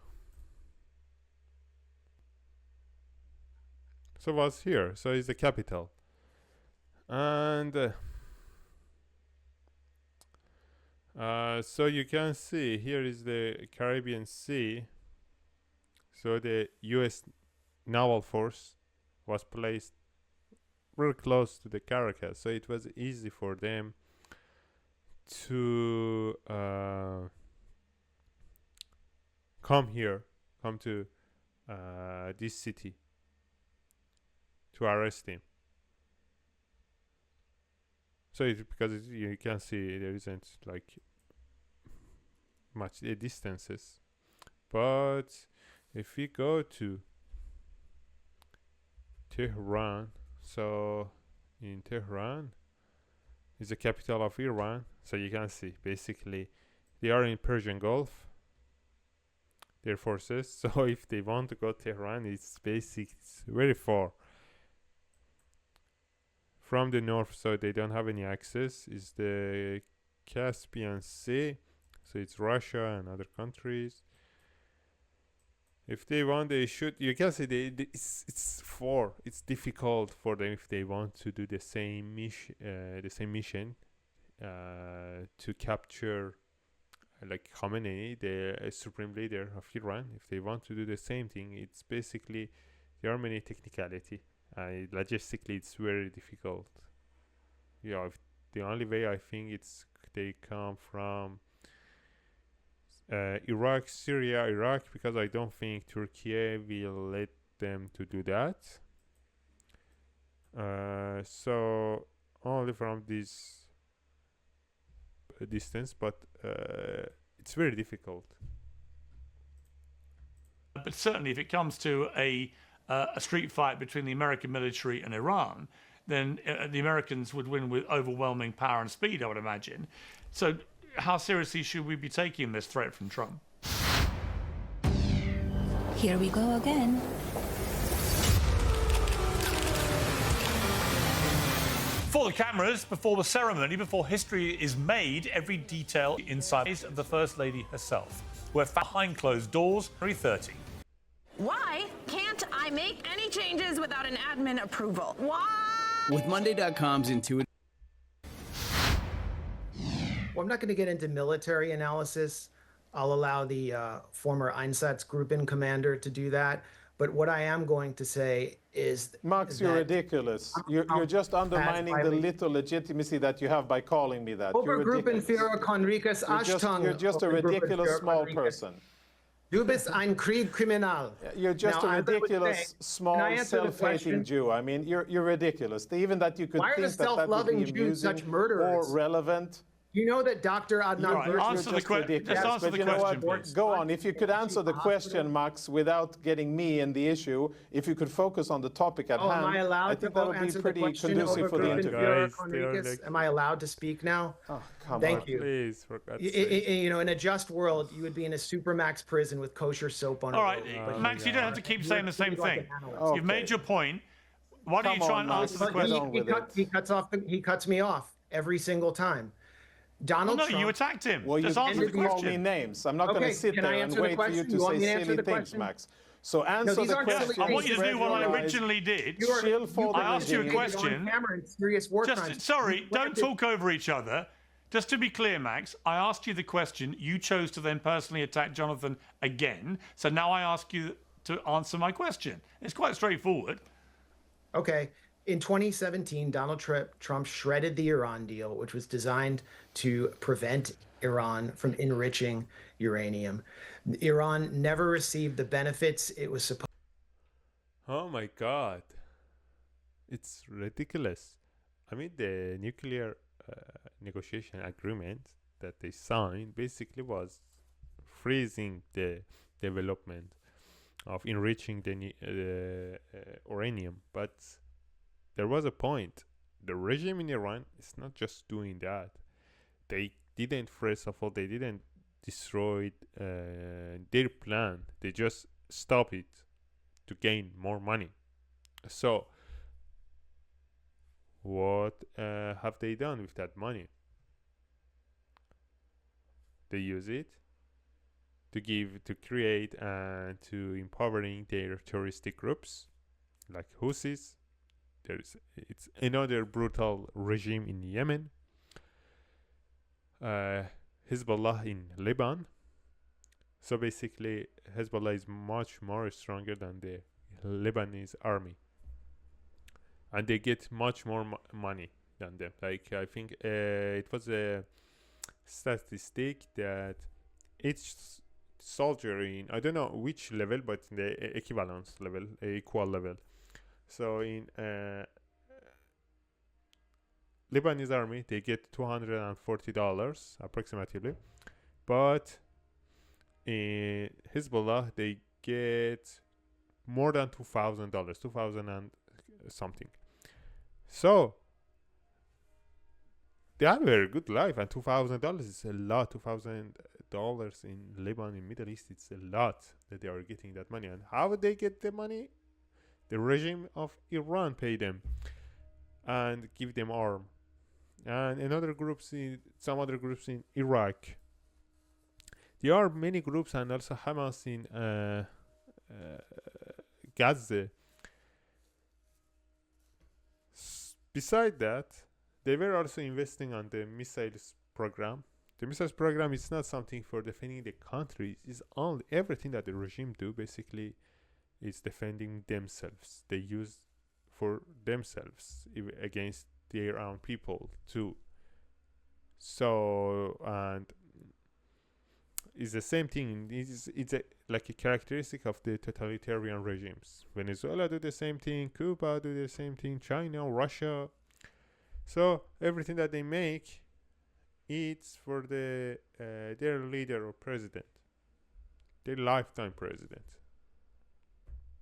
So what's here? So it's the capital. And so you can see here is the Caribbean Sea. So the U.S. naval force was placed very close to the Caracas, so it was easy for them to come to this city to arrest him. So you can see there isn't like much distances, but if we go to Tehran, so in Tehran is the capital of Iran, so you can see basically they are in Persian Gulf, their forces. So if they want to go to Tehran, it's very far from the north, so they don't have any access. Is the Caspian Sea, so it's Russia and other countries. If they want, they should. You can say it's difficult for them if they want to do the same mission, to capture like Khamenei, the supreme leader of Iran. If they want to do the same thing, it's basically there are many technicality. Logistically, it's very difficult. The only way I think they come from Iraq, Syria, Iraq, because I don't think Turkey will let them to do that. So only from this distance, but it's very difficult. But certainly, if it comes to a street fight between the American military and Iran, then the Americans would win with overwhelming power and speed, I would imagine. So how seriously should we be taking this threat from Trump? Here we go again. For the cameras, before the ceremony, before history is made, every detail inside of the First Lady herself. We're behind closed doors, 3:30. Why can't I make any changes without an admin approval? Why? With Monday.com's intuitive. Well, I'm not going to get into military analysis. I'll allow the former Einsatzgruppen commander to do that. But what I am going to say is, Max, you're ridiculous. You're just undermining the little legitimacy that you have by calling me that. Obergruppenführer Conricus Ashtung. You're just a ridiculous small person. Du bist ein Kriegskriminal. You're just a ridiculous, small, self-hating Jew. I mean, you're ridiculous. Even that you could think that would be amusing or relevant. You know that Dr. Adnan You're just ridiculous. Just answer the question, please. Go on. If you could answer the question, Max, without getting me in the issue, if you could focus on the topic at hand, am I allowed I think to that would be pretty conducive for the interview. Am I allowed to speak now? Oh, come Thank on. you. Please, for God's sake. You know, in a just world, you would be in a supermax prison with kosher soap on. All right, Max, you don't have to keep saying the same thing. You've made your point. Why don't you try and answer the question? He cuts me off every single time. Donald Trump. You attacked him. Well, just you answer the call question. me names. I'm not going to sit there and wait for you to say silly things, Max. So answer the question. I want you to do what I originally did. I asked you a question. Sorry, don't talk over each other. Just to be clear, Max, I asked you the question. You chose to then personally attack Jonathan again. So now I ask you to answer my question. It's quite straightforward. Okay. In 2017, Donald Trump shredded the Iran deal, which was designed to prevent Iran from enriching uranium. Iran never received the benefits it was supposed. Oh my God. It's ridiculous. I mean, the nuclear negotiation agreement that they signed basically was freezing the development of enriching the uranium. But there was a point. The regime in Iran is not just doing that. They didn't, first of all, they didn't destroy their plan. They just stopped it to gain more money. So what have they done with that money? They use it to create and to empowering their terroristic groups like Houthis. It's another brutal regime in Yemen. Hezbollah in Lebanon. So basically, Hezbollah is much more stronger than the Lebanese army. and they get much more money than them. Like I think it was a statistic that each soldier in, I don't know which level, but in the equivalence level, equal level. So in Lebanese army, they get $240 approximately, but in Hezbollah they get more than $2,000, 2,000 and something. So they have a very good life, and $2,000 is a lot. $2,000 in Lebanon, in Middle East, it's a lot that they are getting that money. And how would they get the money? The regime of Iran pay them and give them arm. And some other groups in Iraq. There are many groups, and also Hamas in Gaza. Beside that, they were also investing on the missiles program. The missiles program is not something for defending the country. It's only everything that the regime do basically is defending themselves. They use for themselves against their own people too. So, and it's the same thing. It's like a characteristic of the totalitarian regimes. Venezuela do the same thing. Cuba do the same thing. China, Russia. So everything that they make, it's for their leader or president, their lifetime president.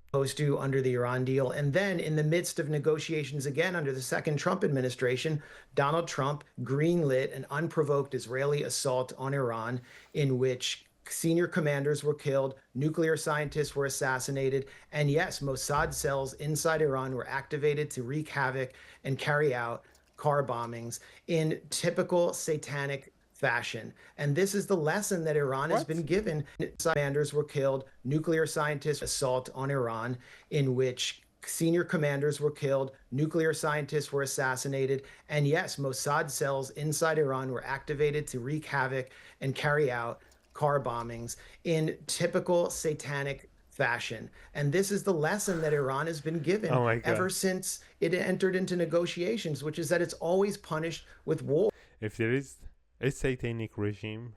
Supposed to under the Iran deal. And then in the midst of negotiations again under the second Trump administration, Donald Trump greenlit an unprovoked Israeli assault on Iran in which senior commanders were killed, nuclear scientists were assassinated, and yes, Mossad cells inside Iran were activated to wreak havoc and carry out car bombings in typical satanic fashion. And this is the lesson that Iran has been given. Commanders were killed, nuclear scientists assault on Iran in which senior commanders were killed, nuclear scientists were assassinated, and yes, Mossad cells inside Iran were activated to wreak havoc and carry out car bombings in typical satanic fashion. And this is the lesson that Iran has been given ever since it entered into negotiations, which is that it's always punished with war. If there is a satanic regime,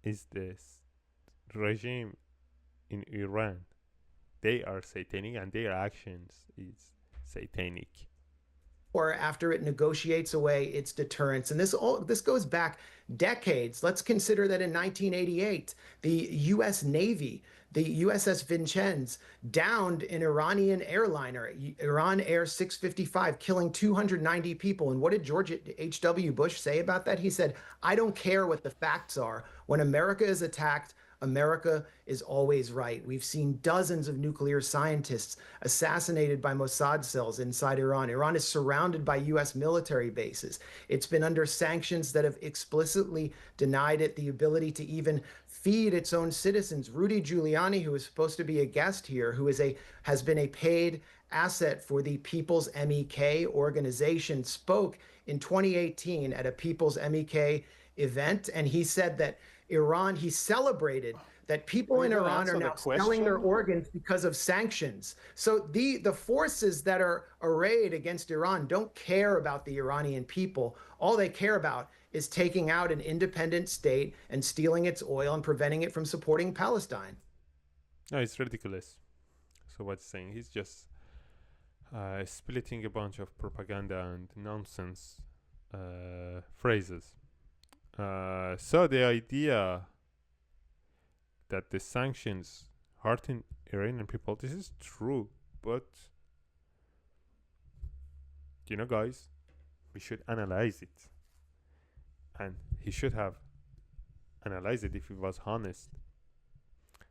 is this regime in Iran. They are satanic, and their actions is satanic. Or after it negotiates away its deterrence. And this goes back decades. Let's consider that in 1988, the U.S. Navy, the USS Vincennes, downed an Iranian airliner, Iran Air 655, killing 290 people. And what did George H.W. Bush say about that? He said, "I don't care what the facts are. When America is attacked, America is always right." We've seen dozens of nuclear scientists assassinated by Mossad cells inside Iran. Iran is surrounded by U.S. military bases. It's been under sanctions that have explicitly denied it the ability to even feed its own citizens. Rudy Giuliani, who is supposed to be a guest here, who has been a paid asset for the People's MEK organization, spoke in 2018 at a People's MEK event, and he said that he celebrated that people in Iran are now selling their organs because of sanctions. So the forces that are arrayed against Iran don't care about the Iranian people. All they care about is taking out an independent state and stealing its oil and preventing it from supporting Palestine. No, it's ridiculous. So what's saying? He's just splitting a bunch of propaganda and nonsense phrases. So the idea that the sanctions hurting Iranian people, this is true, but guys, we should analyze it, and he should have analyzed it if he was honest.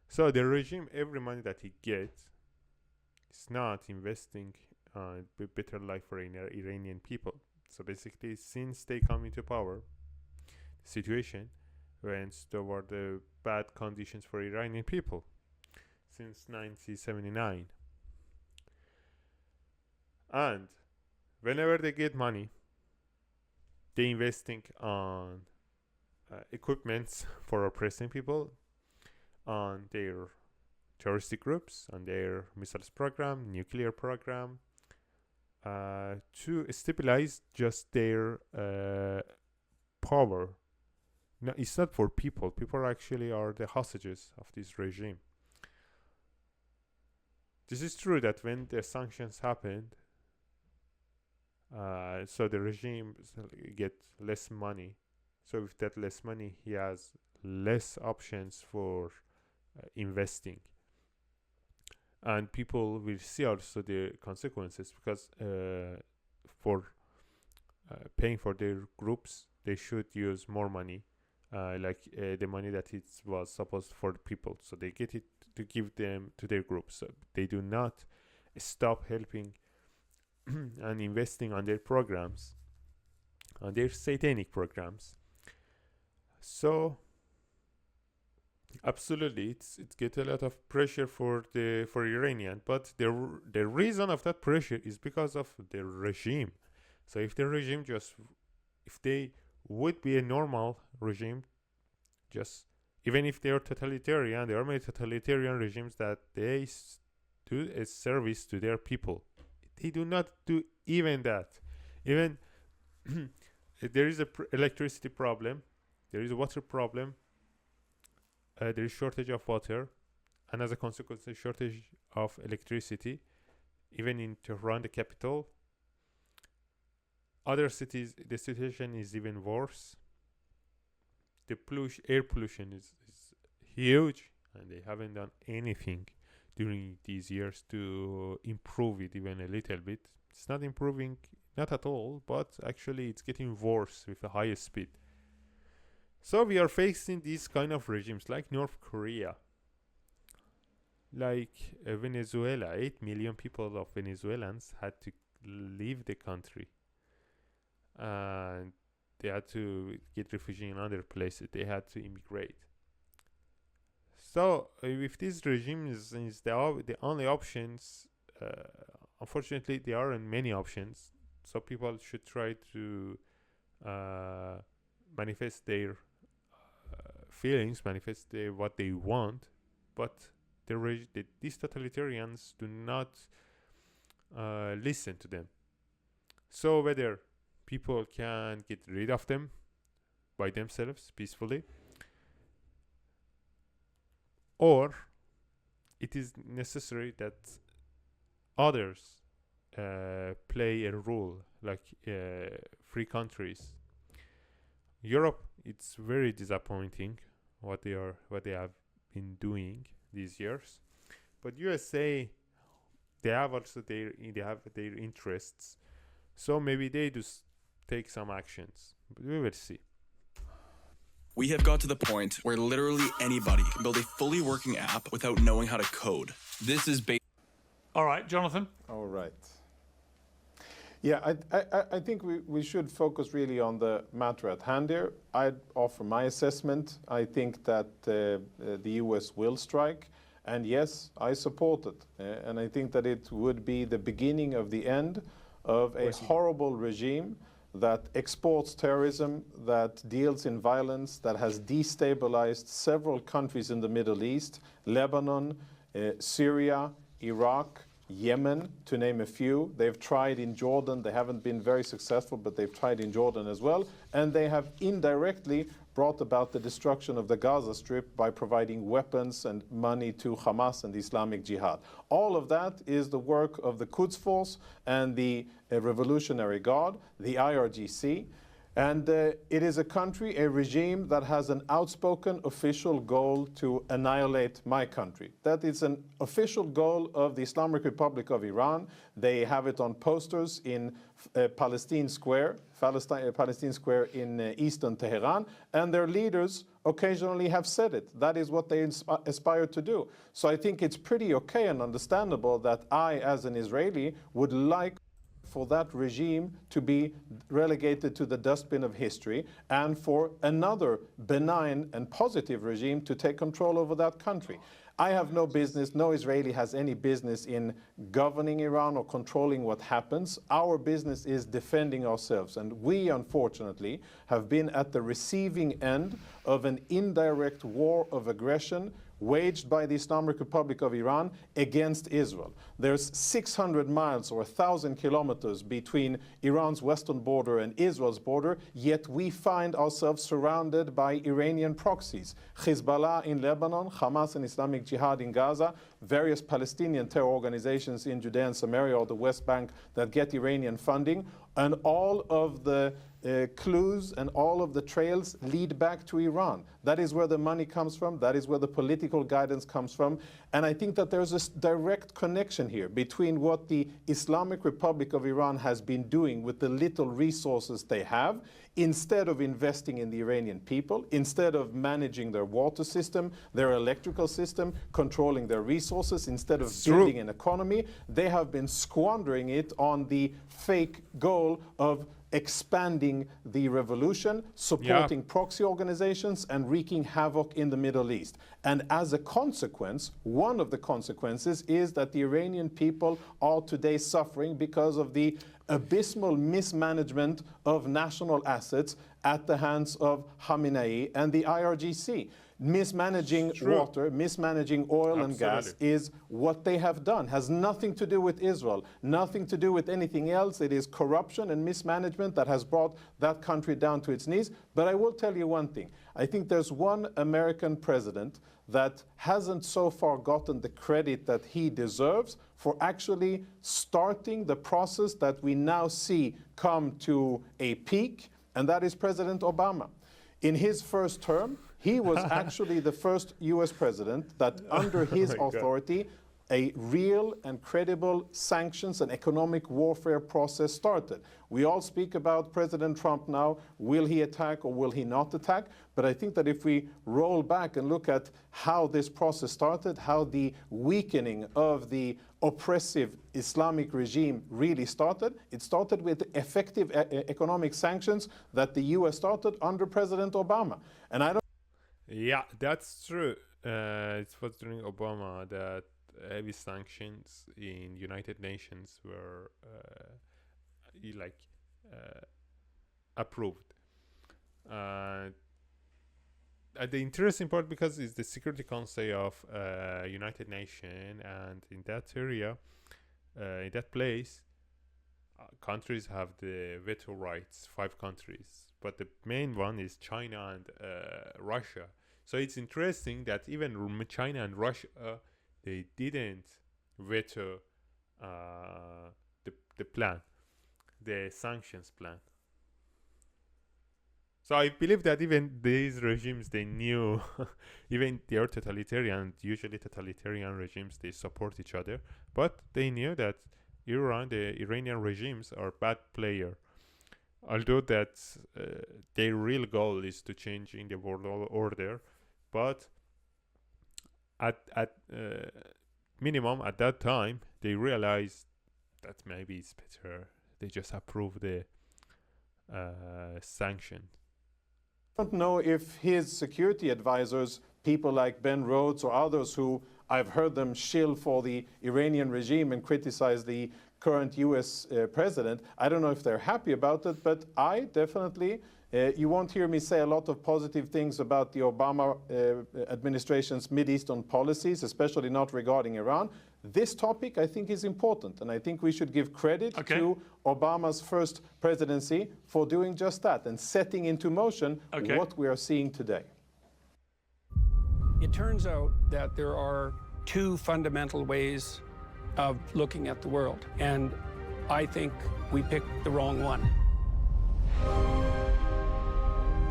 So the regime, every money that he gets, is not investing on a better life for Iranian people. So basically, since they come into power, situation went toward the bad conditions for Iranian people since 1979. And whenever they get money, they investing on equipments for oppressing people, on their terroristic groups, on their missiles program, nuclear program, and on their sanctions program. And this is the lesson that Iran has been given. And this is the lesson that Iran has been given ever since it entered into negotiations with the U.S. Navy, the U.S. Vincennes, downed an Iranian airliner, Iran Air 655, killing 290 people. And what did George H.W. Bush say about that? He said, "I don't care what the facts are. When America is attacked, America is always right." We've seen dozens of nuclear scientists assassinated by Mossad cells inside Iran. Iran is surrounded by U.S. military bases. It's been under sanctions that have explicitly denied it the ability to even feed its own citizens. So the forces that are arrayed against Iran are now selling their organs because of sanctions. So the to stabilize just their power. No, it's not for people. People actually are the hostages of this regime. This is true that when the sanctions happened, so the regime get less money. So with that less money, he has less options for investing. And people will see also the consequences, because for paying for their groups, they should use more money, the money that it was supposed for the people. So they get it to give them to their groups. So they do not stop helping and investing on their programs, on their satanic programs. So absolutely, it get a lot of pressure for Iranian, but the reason of that pressure is because of the regime. So if the regime if they would be a normal regime, just even if they are totalitarian, there are many totalitarian regimes that they do a service to their people. They do not do even that. Even there is a electricity problem, there is a water problem, there is shortage of water, and as a consequence, a shortage of electricity. Even in Tehran, the capital, other cities, the situation is even worse. The air pollution is huge, and they haven't done anything during these years to improve it even a little bit. It's not improving, not at all, but actually it's getting worse with a higher speed. So we are facing these kind of regimes like North Korea, like Venezuela. 8 million people of Venezuelans had to leave the country, and they had to get refugee in other places. They had to immigrate. So if this regime is the only options, unfortunately there aren't many options. So people should try to manifest their feelings, manifest what they want, but these totalitarians do not listen to them. So whether people can get rid of them by themselves peacefully, or it is necessary that others play a role, like free countries. Europe, it's very disappointing what they have been doing these years, but USA, they have their interests, so maybe they just take some actions, but we will see. We have got to the point where literally anybody can build a fully working app without knowing how to code. This is all right, Jonathan. All right. Yeah, I think we should focus really on the matter at hand here. I'd offer my assessment. I think that the US will strike. And yes, I support it. And I think that it would be the beginning of the end of a horrible regime that exports terrorism, that deals in violence, that has destabilized several countries in the Middle East, Lebanon, Syria, Iraq, Yemen, to name a few. They've tried in Jordan. They haven't been very successful, but they've tried in Jordan as well. And they have indirectly brought about the destruction of the Gaza Strip by providing weapons and money to Hamas and the Islamic Jihad. All of that is the work of the Quds Force and the Revolutionary Guard, the IRGC. And it is a country, a regime that has an outspoken official goal to annihilate my country. That is an official goal of the Islamic Republic of Iran. They have it on posters in Palestine Square in eastern Tehran, and their leaders occasionally have said it. That is what they aspire to do. So I think it's pretty okay and understandable that I, as an Israeli, would like for that regime to be relegated to the dustbin of history, and for another benign and positive regime to take control over that country. I have no business, no Israeli has any business in governing Iran or controlling what happens. Our business is defending ourselves, and we, unfortunately, have been at the receiving end of an indirect war of aggression waged by the Islamic Republic of Iran against Israel. There's 600 miles or 1,000 kilometers between Iran's western border and Israel's border, yet we find ourselves surrounded by Iranian proxies. Hezbollah in Lebanon, Hamas and Islamic Jihad in Gaza, various Palestinian terror organizations in Judea and Samaria or the West Bank that get Iranian funding, and all of the clues and all of the trails lead back to Iran. That is where the money comes from. That is where the political guidance comes from. And I think that there's a direct connection here between what the Islamic Republic of Iran has been doing with the little resources they have, instead of investing in the Iranian people, instead of managing their water system, their electrical system, controlling their resources, instead of building an economy, they have been squandering it on the fake goal of expanding the revolution, supporting proxy organizations, and wreaking havoc in the Middle East. And as a consequence, one of the consequences is that the Iranian people are today suffering because of the abysmal mismanagement of national assets at the hands of Khamenei and the IRGC. Mismanaging water, mismanaging oil and gas is what they have done. Has nothing to do with Israel, nothing to do with anything else. It is corruption and mismanagement that has brought that country down to its knees. But I will tell you one thing. I think there's one American president that hasn't so far gotten the credit that he deserves for actually starting the process that we now see come to a peak, and that is President Obama. In his first term, he was actually the first US president that under his authority, a real and credible sanctions and economic warfare process started. We all speak about President Trump now. Will he attack or will he not attack? But I think that if we roll back and look at how this process started, how the weakening of the oppressive Islamic regime really started, it started with effective economic sanctions that the US started under President Obama. And I don't. Yeah, that's true. It was during Obama that heavy sanctions in United Nations were approved. The interesting part, because it's the Security Council of United Nations, and in that area, in that place, countries have the veto rights, 5 countries, but the main one is China and Russia. So it's interesting that even China and Russia, they didn't veto the plan, the sanctions plan. So I believe that even these regimes, they knew, even they are totalitarian, usually totalitarian regimes, they support each other, but they knew that the Iranian regimes are bad player. Although that their real goal is to change in the world order, but at minimum at that time they realized that maybe it's better they just approve the sanction. I don't know if his security advisors, people like Ben Rhodes or others who I've heard them shill for the Iranian regime and criticize the current US president, I don't know if they're happy about it, but I definitely, you won't hear me say a lot of positive things about the Obama administration's Mideastern policies, especially not regarding Iran. This topic, I think, is important, and I think we should give credit to Obama's first presidency for doing just that and setting into motion what we are seeing today. It turns out that there are 2 fundamental ways of looking at the world, and I think we picked the wrong one.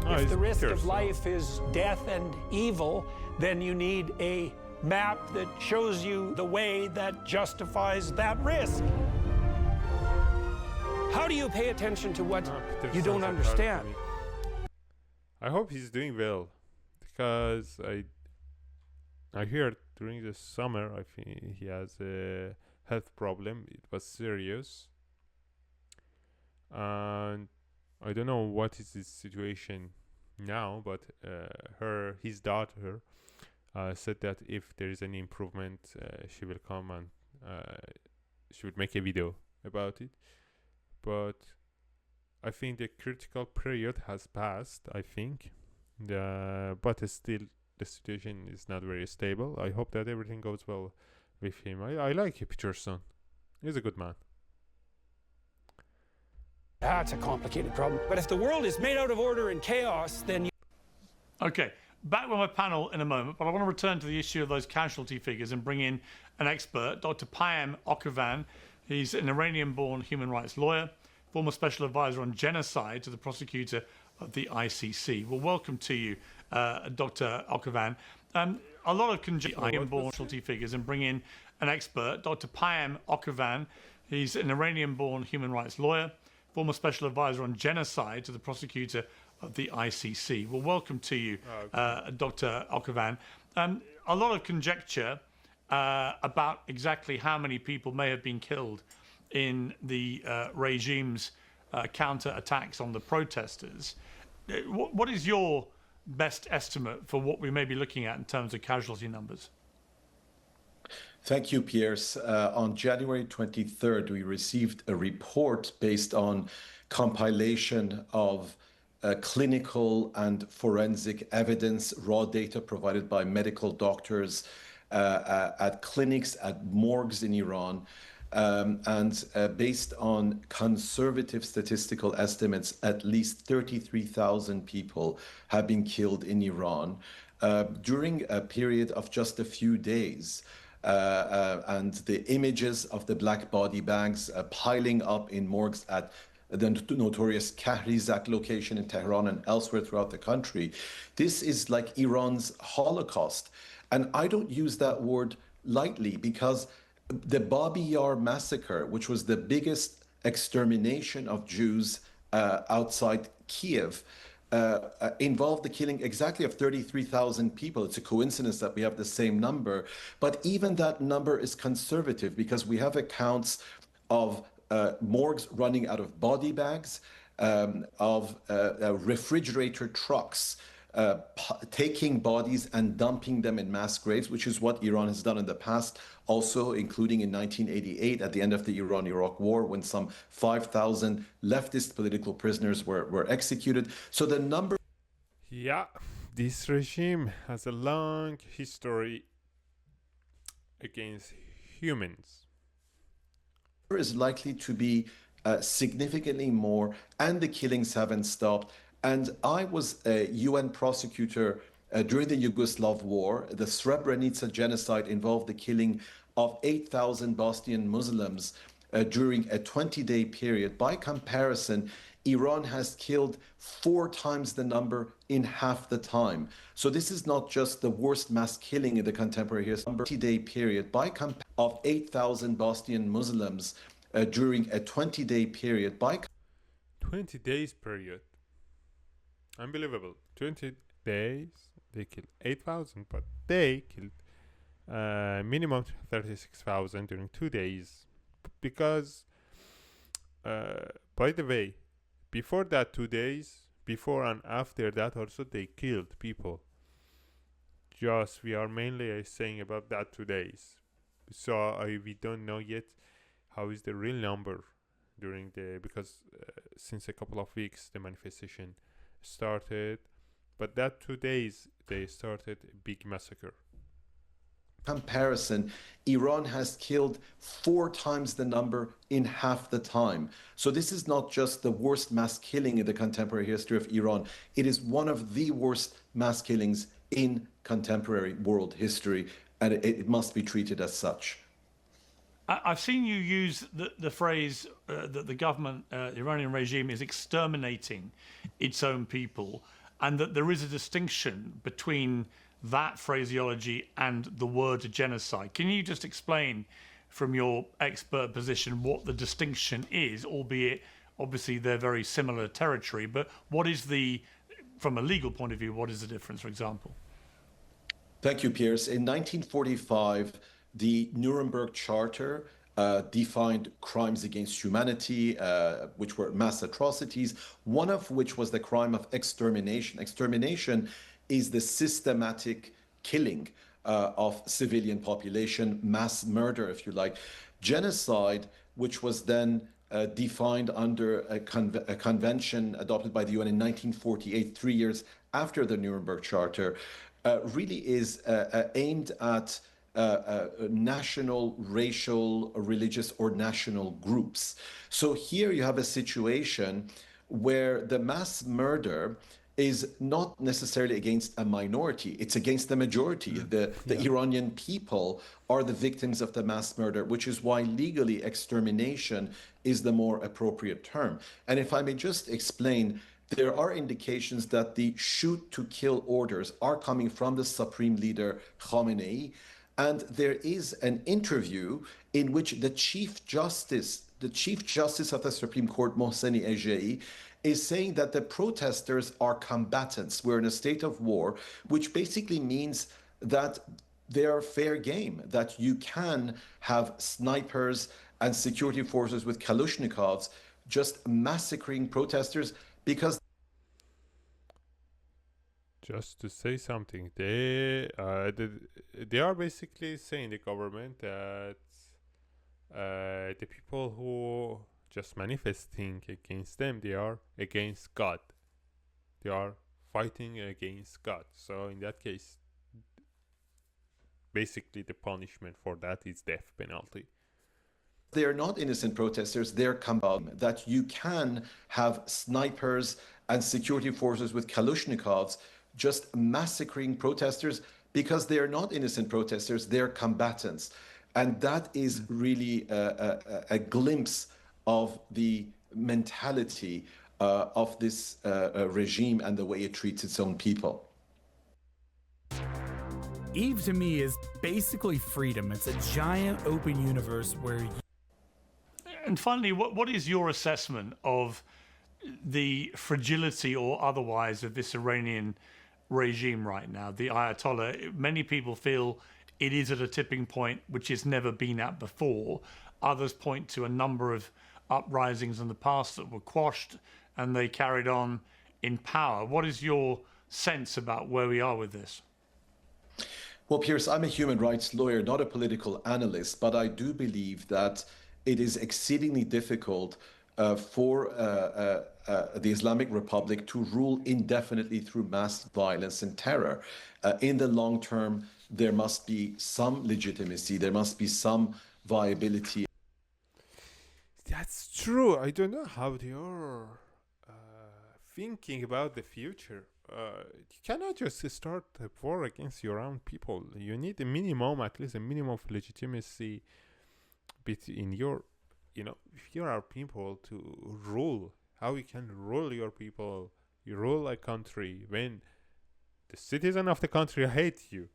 If the risk of life is death and evil, then you need a map that shows you the way that justifies that risk. How do you pay attention to what you don't understand? I hope he's doing well, because I heard during the summer, I think he has a health problem. It was serious, and I don't know what is his situation now, but his daughter said that if there is any improvement, she will come and she would make a video about it. But I think the critical period has passed, I think, but still the situation is not very stable. I hope that everything goes well with him. I like Peterson. He's a good man. That's a complicated problem. But if the world is made out of order and chaos, then you... Okay, back with my panel in a moment, but I want to return to the issue of those casualty figures and bring in an expert, Dr. Payam Okavan. He's an Iranian-born human rights lawyer, former special advisor on genocide to the prosecutor of the ICC. Well, welcome to you, Dr. Okavan. A lot of Iranian-born casualty figures and bring in an expert, Dr. Payam Okavan. He's an Iranian-born human rights lawyer, former special advisor on genocide to the prosecutor of the ICC. Well, welcome to you, Dr. Okavan. A lot of conjecture about exactly how many people may have been killed in the regime's counter-attacks on the protesters. What is your best estimate for what we may be looking at in terms of casualty numbers? Thank you, Piers. On January 23rd, we received a report based on compilation of clinical and forensic evidence, raw data provided by medical doctors at clinics, at morgues in Iran, and based on conservative statistical estimates, at least 33,000 people have been killed in Iran during a period of just a few days. And the images of the black body bags piling up in morgues at the notorious Kahrizak location in Tehran and elsewhere throughout the country. This is like Iran's Holocaust. And I don't use that word lightly, because the Babi Yar massacre, which was the biggest extermination of Jews outside Kiev, involved the killing exactly of 33,000 people. It's a coincidence that we have the same number, but even that number is conservative, because we have accounts of morgues running out of body bags, of refrigerator trucks taking bodies and dumping them in mass graves, which is what Iran has done in the past, also including in 1988 at the end of the Iran-Iraq War, when some 5,000 leftist political prisoners were executed. So the number... Yeah, this regime has a long history against humans. Is likely to be significantly more, and the killings haven't stopped. And I was a UN prosecutor during the Yugoslav War. The Srebrenica genocide involved the killing of 8,000 Bosnian Muslims during a 20-day period. By comparison, Iran has killed 4 times the number in half the time. So this is not just the worst mass killing in the contemporary history. 20-day period of 8,000 Bosnian Muslims during a 20-day period. 20 days period. Unbelievable. 20 days, they killed 8,000, but they killed minimum 36,000 during 2 days. Because, by the way, before that 2 days, before and after that also, they killed people. Just we are mainly saying about that 2 days. So we don't know yet how is the real number during the, because since a couple of weeks the manifestation started, but that 2 days they started a big massacre. Comparison, Iran has killed 4 times the number in half the time. So this is not just the worst mass killing in the contemporary history of Iran. It is one of the worst mass killings in contemporary world history, and it must be treated as such. I've seen you use the phrase that the government, the Iranian regime, is exterminating its own people, and that there is a distinction between that phraseology and the word genocide. Can you just explain, from your expert position, what the distinction is, albeit obviously they're very similar territory, but what is the, from a legal point of view, what is the difference, for example? Thank you, Piers. In 1945, the Nuremberg Charter defined crimes against humanity, which were mass atrocities, one of which was the crime of extermination. Extermination is the systematic killing of civilian population, mass murder, if you like. Genocide, which was then defined under a convention adopted by the UN in 1948, 3 years after the Nuremberg Charter, really is aimed at national, racial, religious, or national groups. So here you have a situation where the mass murder is not necessarily against a minority, it's against the majority. The Iranian people are the victims of the mass murder, which is why legally extermination is the more appropriate term. And if I may just explain, there are indications that the shoot to kill orders are coming from the Supreme Leader Khamenei. And there is an interview in which the Chief Justice of the Supreme Court, Mohseni Ejei, is saying that the protesters are combatants. We're in a state of war, which basically means that they're fair game, that you can have snipers and security forces with Kalashnikovs just massacring protesters because... Just to say something, they are basically saying, the government, that the people who just manifesting against them, they are against God. They are fighting against God. So in that case, basically the punishment for that is death penalty. They are not innocent protesters, they're combatant, that you can have snipers and security forces with Kalashnikovs just massacring protesters because they are not innocent protesters, they're combatants. And that is really a glimpse of the mentality of this regime and the way it treats its own people. Eve to me is basically freedom. It's a giant open universe where... And finally, what is your assessment of the fragility or otherwise of this Iranian regime right now, the Ayatollah? Many people feel it is at a tipping point which it's never been at before. Others point to a number of uprisings in the past that were quashed and they carried on in power. What is your sense about where we are with this? Well, Piers, I'm a human rights lawyer, not a political analyst, but I do believe that it is exceedingly difficult for the Islamic Republic to rule indefinitely through mass violence and terror. In the long term, there must be some legitimacy, there must be some viability. That's true. I don't know how they are thinking about the future. You cannot just start a war against your own people. You need a minimum, at least a minimum of legitimacy between your, if you are people to rule. How you can rule your people? You rule a country when the citizen of the country hate you.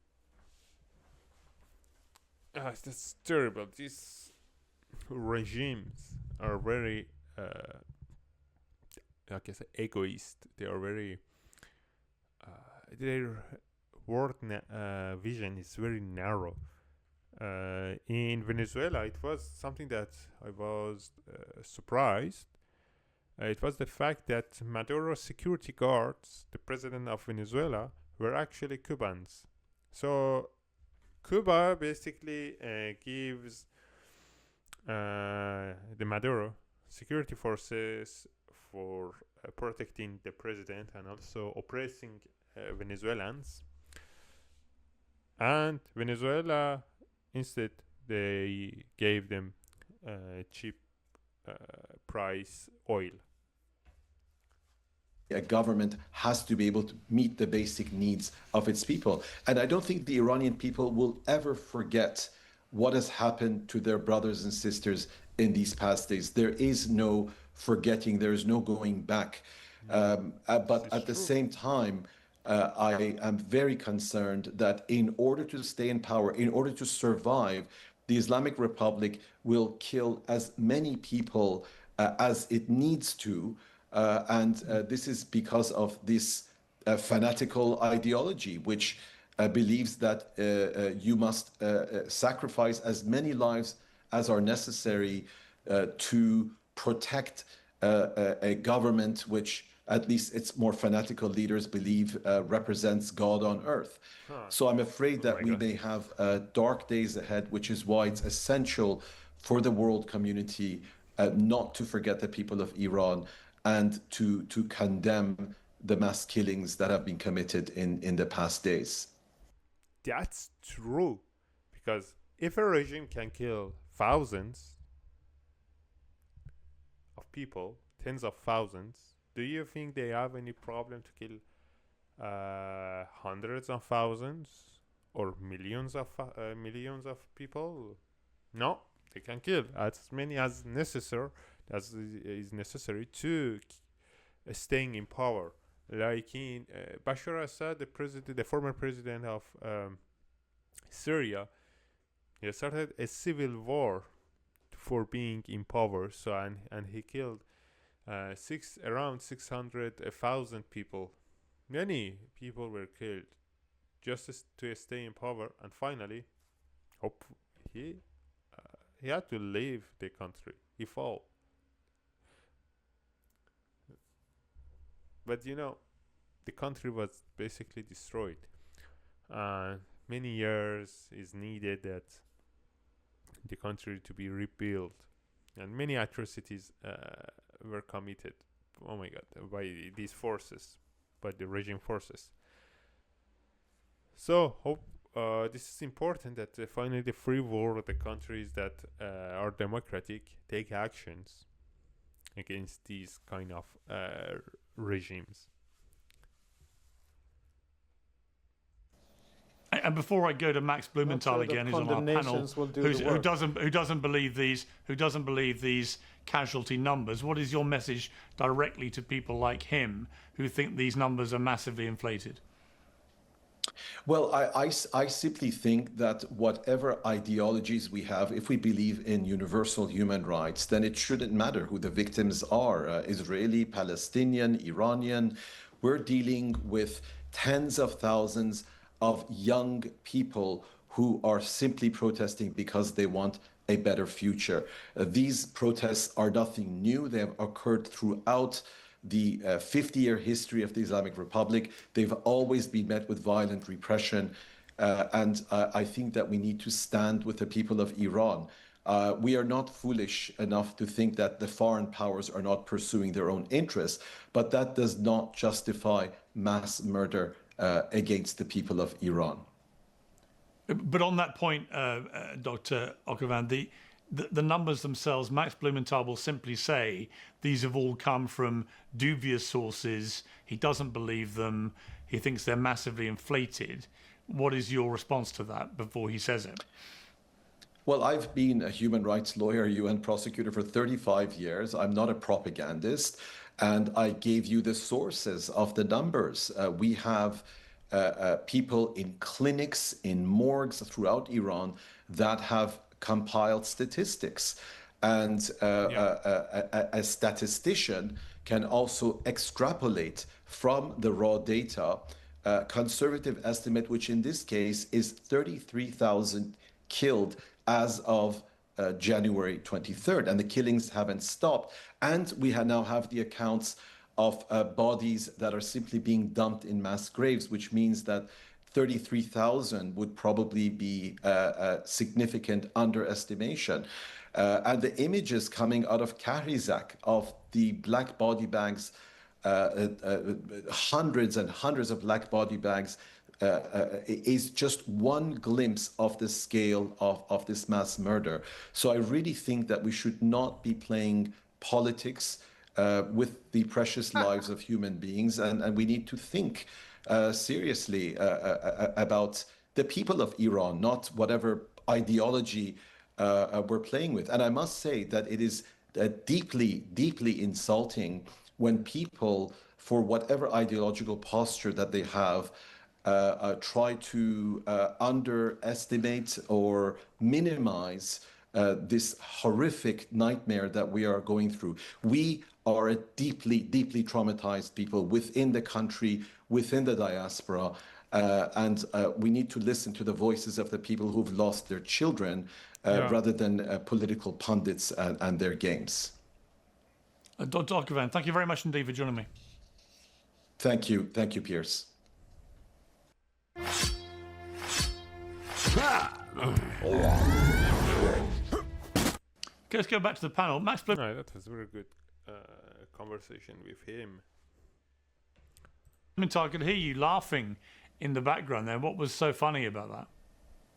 That's terrible. These regimes are very, like I say, egoist. They are very, their world vision is very narrow. In Venezuela, it was something that I was surprised. It was the fact that Maduro's security guards, the president of Venezuela, were actually Cubans. So Cuba basically gives the Maduro security forces for protecting the president and also oppressing Venezuelans. And Venezuela, instead, they gave them cheap price oil. A government has to be able to meet the basic needs of its people. And I don't think the Iranian people will ever forget what has happened to their brothers and sisters in these past days. There is no forgetting, there is no going back. But at the same time, I am very concerned that in order to stay in power, in order to survive, the Islamic Republic will kill as many people as it needs to. And this is because of this fanatical ideology, which believes that you must sacrifice as many lives as are necessary to protect a government which, at least its more fanatical leaders believe, represents God on earth. So I'm afraid that we may have dark days ahead, which is why it's essential for the world community not to forget the people of Iran and to condemn the mass killings that have been committed in the past days. that's true, because if a regime can kill thousands of people, tens of thousands, do you think they have any problem to kill hundreds of thousands or millions of people? No, they can kill as many as necessary, as is necessary to staying in power. Like in Bashar Assad, the former president of Syria, he started a civil war for being in power. So and he killed around 600,000 people. Many people were killed just to stay in power, and finally, he had to leave the country. He fell. But the country was basically destroyed. Many years is needed that the country to be rebuilt, and many atrocities were committed. Oh my God! By these forces, by the regime forces. So hope this is important that finally the free world, the countries that are democratic, take actions against these kind of regimes. And before I go to Max Blumenthal again, who's on our panel, who doesn't believe these casualty numbers, what is your message directly to people like him who think these numbers are massively inflated? Well, I simply think that whatever ideologies we have, if we believe in universal human rights, then it shouldn't matter who the victims are, Israeli, Palestinian, Iranian. We're dealing with tens of thousands of young people who are simply protesting because they want a better future. These protests are nothing new. They have occurred throughout the 50-year history of the Islamic Republic. They've always been met with violent repression. And I think that we need to stand with the people of Iran. We are not foolish enough to think that the foreign powers are not pursuing their own interests, but that does not justify mass murder against the people of Iran. But on that point, Dr. Okavan, the numbers themselves, Max Blumenthal will simply say these have all come from dubious sources. He doesn't believe them. He thinks they're massively inflated. What is your response to that before he says it? Well, I've been a human rights lawyer, UN prosecutor for 35 years. I'm not a propagandist. And I gave you the sources of the numbers. We have people in clinics, in morgues throughout Iran that have compiled statistics. And a statistician can also extrapolate from the raw data conservative estimate, which in this case is 33,000 killed as of January 23rd, and the killings haven't stopped. And we now have the accounts of bodies that are simply being dumped in mass graves, which means that 33,000 would probably be a significant underestimation. And the images coming out of Kahrizak of the black body bags, hundreds and hundreds of black body bags, is just one glimpse of the scale of this mass murder. So I really think that we should not be playing politics with the precious lives of human beings, and we need to think seriously about the people of Iran, not whatever ideology we're playing with. And I must say that it is deeply, deeply insulting when people, for whatever ideological posture that they have, try to underestimate or minimize this horrific nightmare that we are going through. We are a deeply, deeply traumatized people within the country, within the diaspora, and we need to listen to the voices of the people who've lost their children rather than political pundits and their games. Dr. Okavan, thank you very much indeed for joining me. Thank you, Piers. Okay, let's go back to the panel. Max Blum. No, that was a very good conversation with him. I could hear you laughing in the background there. What was so funny about that?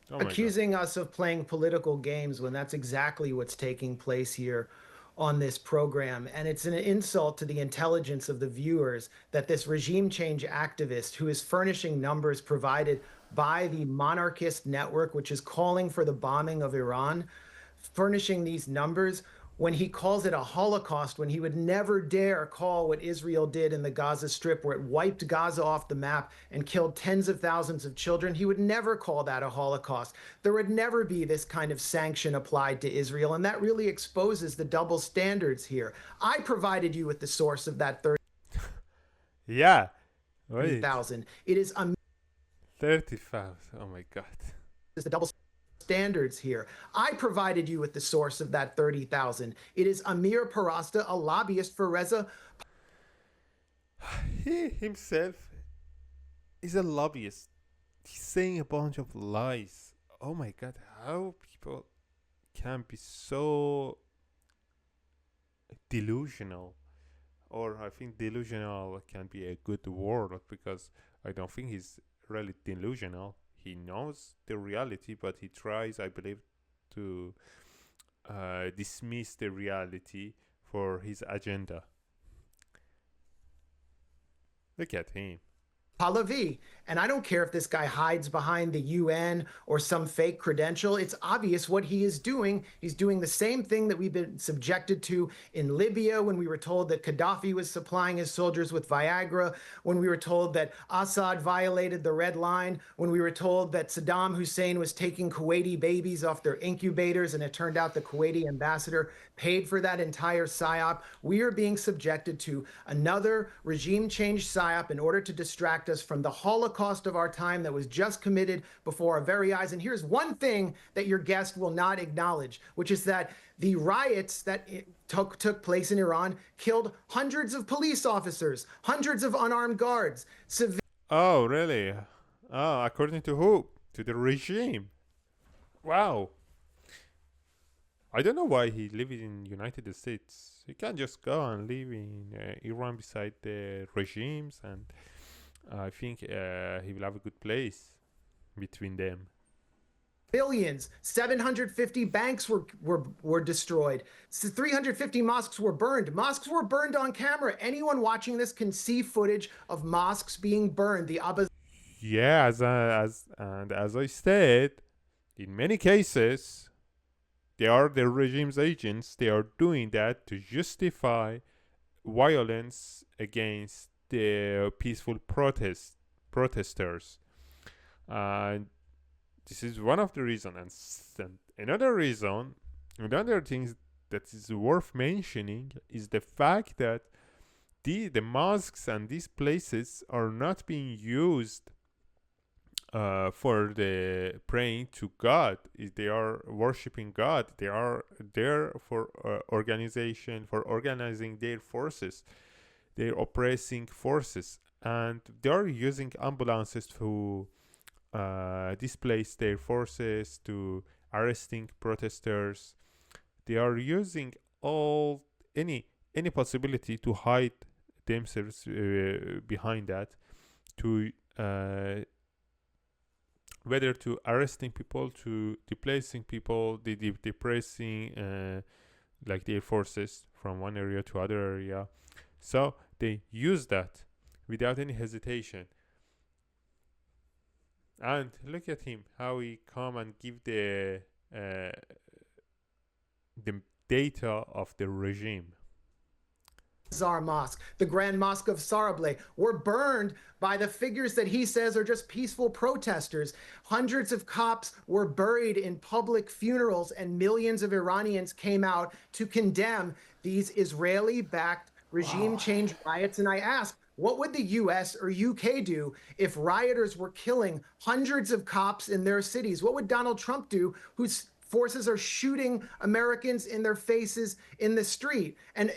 Oh my God. Accusing us of playing political games when that's exactly what's taking place here on this program. And it's an insult to the intelligence of the viewers that this regime change activist who is furnishing numbers provided by the monarchist network, which is calling for the bombing of Iran, furnishing these numbers when he calls it a Holocaust, when he would never dare call what Israel did in the Gaza Strip, where it wiped Gaza off the map and killed tens of thousands of children. He would never call that a Holocaust. There would never be this kind of sanction applied to Israel, and that really exposes the double standards here. I provided you with the source of that Yeah. 30,000. It is a 30,000. Oh my God. is the double standards here. I provided you with the source of that 30,000. It is Amir Parasta, a lobbyist for Reza. He himself is a lobbyist. He's saying a bunch of lies. Oh my God, how people can be so delusional. Or I think delusional can be a good word, because I don't think he's really delusional. He knows the reality, but he tries, I believe, to dismiss the reality for his agenda. Look at him. Pahlavi. And I don't care if this guy hides behind the UN or some fake credential. It's obvious what he is doing. He's doing the same thing that we've been subjected to in Libya, when we were told that Gaddafi was supplying his soldiers with Viagra, when we were told that Assad violated the red line, when we were told that Saddam Hussein was taking Kuwaiti babies off their incubators, and it turned out the Kuwaiti ambassador paid for that entire PSYOP. We are being subjected to another regime change PSYOP in order to distract us from the Holocaust of our time that was just committed before our very eyes. And here's one thing that your guest will not acknowledge, which is that the riots that took place in Iran killed hundreds of police officers, hundreds of unarmed guards. Oh, really? Oh, according to who? To the regime. Wow. I don't know why he lives in United States. He can just go and live in Iran beside the regimes, and I think he will have a good place between them. Billions, 750 banks were destroyed. 350 mosques were burned. Mosques were burned on camera. Anyone watching this can see footage of mosques being burned. The Abbas. Yeah, as I said, in many cases, they are the regime's agents. They are doing that to justify violence against the peaceful protesters. And this is one of the reasons. And another thing that is worth mentioning is the fact that the mosques and these places are not being used for the praying to God. They are worshiping God. They are there for organizing their forces, their oppressing forces, and they are using ambulances to displace their forces, to arresting protesters. They are using any possibility to hide themselves behind that, to whether to arresting people, to displacing people, depressing like their forces from one area to other area. So they use that without any hesitation. And look at him, how he come and give the data of the regime. Tsar Mosque, the Grand Mosque of Sarableh, were burned by the figures that he says are just peaceful protesters. Hundreds of cops were buried in public funerals, and millions of Iranians came out to condemn these Israeli-backed regime change riots. And I ask, what would the US or UK do if rioters were killing hundreds of cops in their cities? What would Donald Trump do, whose forces are shooting Americans in their faces in the street? And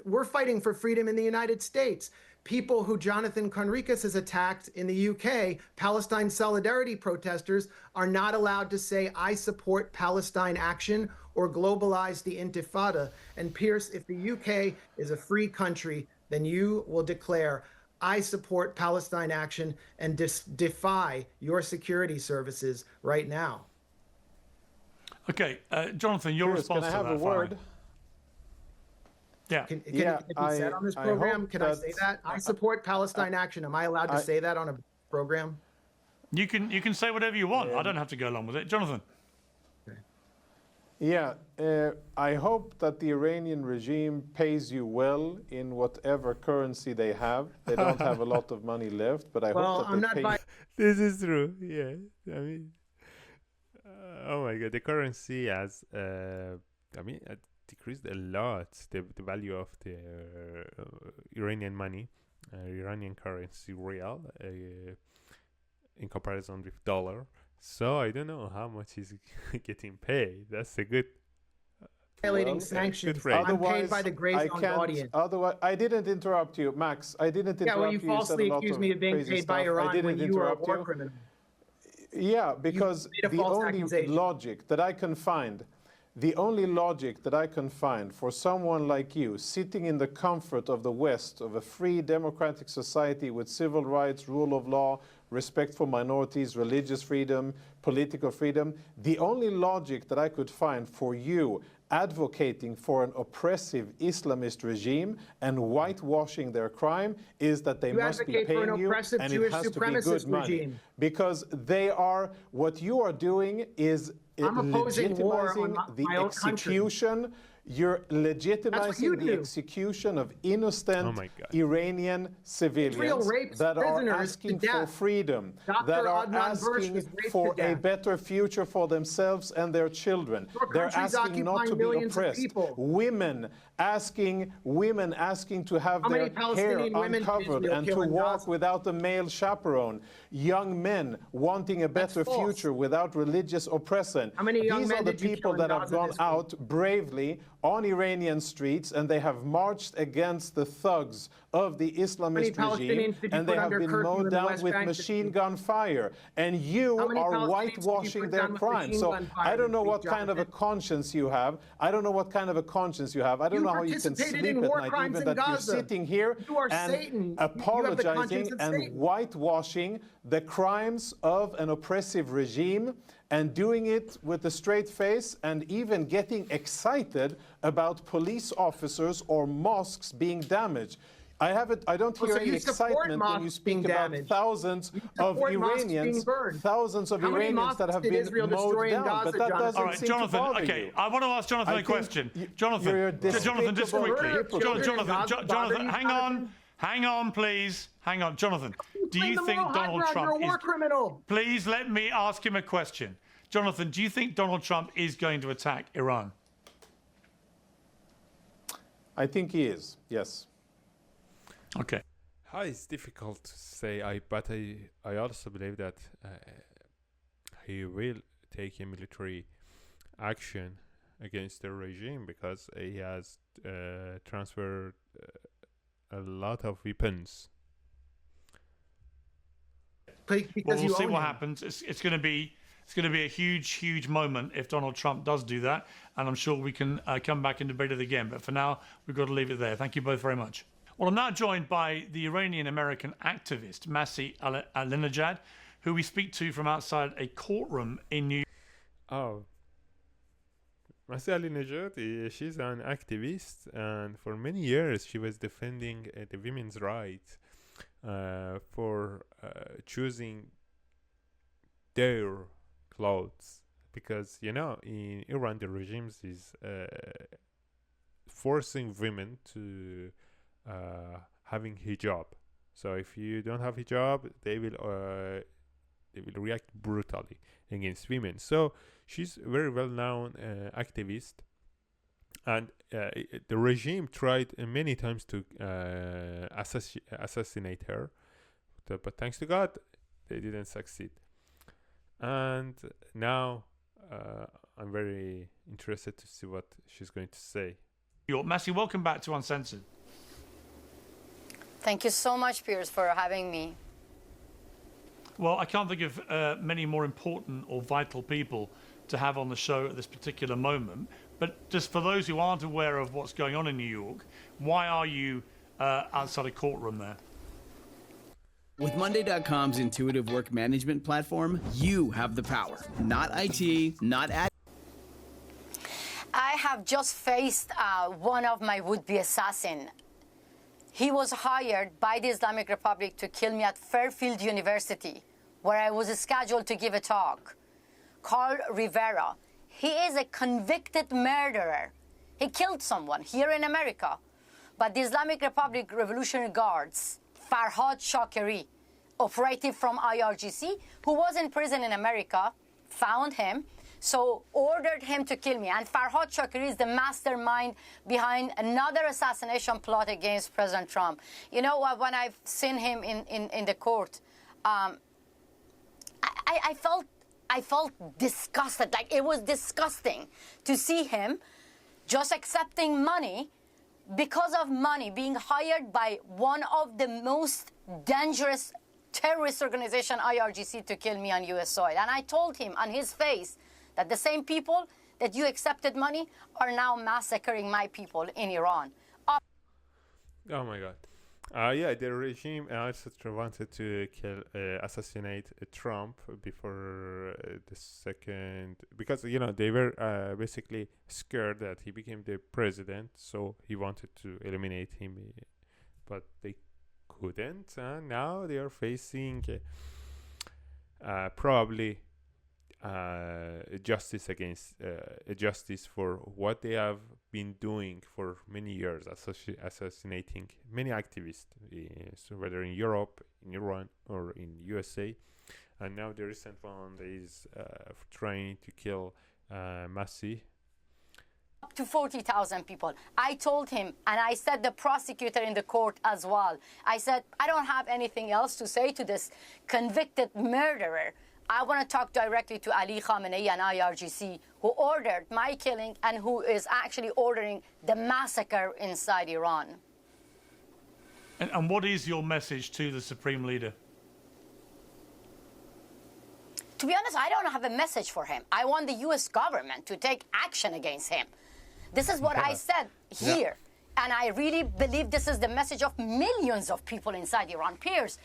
we're fighting for freedom in the United States. People who Jonathan Conricus has attacked in the UK, Palestine solidarity protesters, are not allowed to say, I support Palestine action or globalize the Intifada. And Piers, if the UK is a free country, then you will declare I support Palestine action and defy your security services right now. Okay, Jonathan, your response to that. Can I have a word? Yeah. Can it be said on this program? Can I say that? I support Palestine action. Am I allowed to say that on a program? You can say whatever you want. I don't have to go along with it. Jonathan. Yeah, I hope that the Iranian regime pays you well in whatever currency they have. They don't have a lot of money left, but I hope that they pay. This is true. Yeah, I mean, oh my God, the currency has, decreased a lot. The value of the Iranian money, Iranian currency, real, in comparison with dollar. So I don't know how much he's getting paid. That's a good violating sanctions. I'm paid by the Grace on audience. Otherwise, I didn't interrupt you, Max. I didn't interrupt you. Yeah, well, you falsely accused me of being paid by Iran when you were a war criminal. Yeah, because the only logic that I can find, for someone like you, sitting in the comfort of the West, of a free democratic society with civil rights, rule of law, respect for minorities, religious freedom, political freedom, the only logic that I could find for you advocating for an oppressive Islamist regime and whitewashing their crime is that they must be paying you, and it has to be good money. Because they are, what you are doing is legitimizing the execution. You're legitimizing the execution of innocent Iranian civilians that are asking for freedom, that are asking for a better future for themselves and their children. They're asking not to be oppressed. Women asking to have their hair uncovered and to walk without a male chaperone. Young men wanting a better future without religious oppression. These are the people that have gone out bravely on Iranian streets, and they have marched against the thugs of the Islamist regime, and they have been mowed down with machine gun fire. And you are whitewashing their crimes. So I don't know what kind of a conscience you have. I don't know how you can sleep at night, even that you're sitting here and apologizing and whitewashing the crimes of an oppressive regime, and doing it with a straight face, and even getting excited about police officers or mosques being damaged. I don't hear any excitement when you speak about thousands of Iranians that have been mowed down. But that doesn't seem to bother you. I want to ask Jonathan a question. Jonathan, just quickly. Jonathan, hang on, please. Hang on, Jonathan. Do you think Donald Trump is... Please let me ask him a question. Jonathan, do you think Donald Trump is going to attack Iran? I think he is, yes. Okay. It's difficult to say, but I also believe that he will take a military action against the regime, because he has transferred a lot of weapons. Well, we'll see what happens. It's going to be a huge moment if Donald Trump does do that, and I'm sure we can come back and debate it again. But for now, we've got to leave it there. Thank you both very much. Well, I'm now joined by the Iranian-American activist Masih Alinejad, who we speak to from outside a courtroom in New York. Oh, Masih Alinejad, she's an activist, and for many years she was defending the women's rights for choosing their clothes, because in Iran the regime is forcing women to having hijab. So if you don't have hijab, they will react brutally against women. So she's a very well-known activist, and the regime tried many times to assassinate her, but thanks to God, they didn't succeed. And now I'm very interested to see what she's going to say. Masih, welcome back to Uncensored. Thank you so much, Piers, for having me. Well, I can't think of many more important or vital people to have on the show at this particular moment. But just for those who aren't aware of what's going on in New York, why are you outside a courtroom there? With Monday.com's intuitive work management platform, you have the power. Not IT, not ad. I have just faced one of my would-be assassin. He was hired by the Islamic Republic to kill me at Fairfield University, where I was scheduled to give a talk. Carl Rivera. He is a convicted murderer. He killed someone here in America. But the Islamic Republic Revolutionary Guards, Farhad Shakiri, operative from IRGC, who was in prison in America, found him, so ordered him to kill me. And Farhad Shakiri is the mastermind behind another assassination plot against President Trump. You know, when I've seen him in the court, I felt disgusted. Like, it was disgusting to see him just accepting money, because of money, being hired by one of the most dangerous terrorist organization, IRGC, to kill me on U.S. soil. And I told him on his face that the same people that you accepted money are now massacring my people in Iran. Oh my God. Yeah, the regime also wanted to assassinate Trump before the second, because, you know, they were basically scared that he became the president, so he wanted to eliminate him, but they couldn't, and now they are facing probably justice against justice for what they have been doing for many years, assassinating many activists, so whether in Europe, in Iran, or in USA. And now the recent one is trying to kill Masih. Up to 40,000 people. I told him, and I said the prosecutor in the court as well, I said, I don't have anything else to say to this convicted murderer. I want to talk directly to Ali Khamenei and IRGC, who ordered my killing and who is actually ordering the massacre inside Iran. And what is your message to the Supreme Leader? To be honest, I don't have a message for him. I want the U.S. government to take action against him. This is what I said here. Yeah. And I really believe this is the message of millions of people inside Iran. Piers,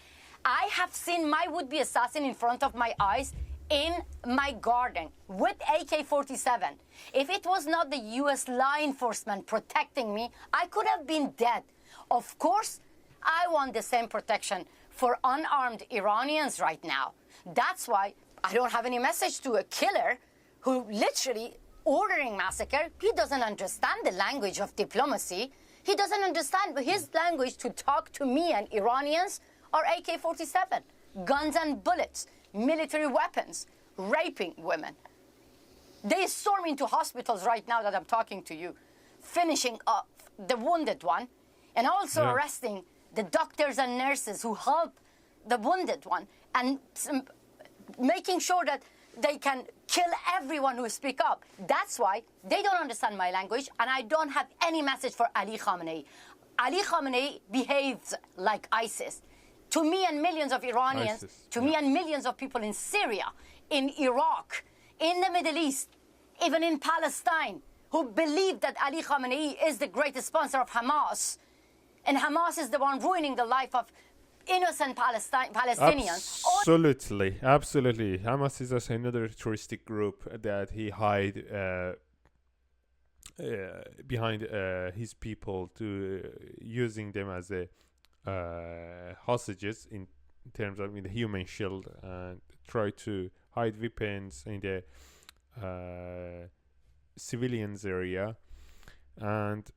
I have seen my would-be assassin in front of my eyes in my garden with AK-47. If it was not the U.S. law enforcement protecting me, I could have been dead. Of course, I want the same protection for unarmed Iranians right now. That's why I don't have any message to a killer who literally ordering massacre. He doesn't understand the language of diplomacy. He doesn't understand his language to talk to me and Iranians are AK-47, guns and bullets, military weapons, raping women. They storm into hospitals right now that I'm talking to you, finishing up the wounded one, and also arresting the doctors and nurses who help the wounded one, and making sure that they can kill everyone who speak up. That's why they don't understand my language, and I don't have any message for Ali Khamenei. Ali Khamenei behaves like ISIS. To me and millions of Iranians, me and millions of people in Syria, in Iraq, in the Middle East, even in Palestine, who believe that Ali Khamenei is the greatest sponsor of Hamas. And Hamas is the one ruining the life of innocent Palestinians. Absolutely, absolutely. Hamas is also another terroristic group that he hide behind his people, to using them as a hostages in terms of the human shield, and try to hide weapons in the civilians area, and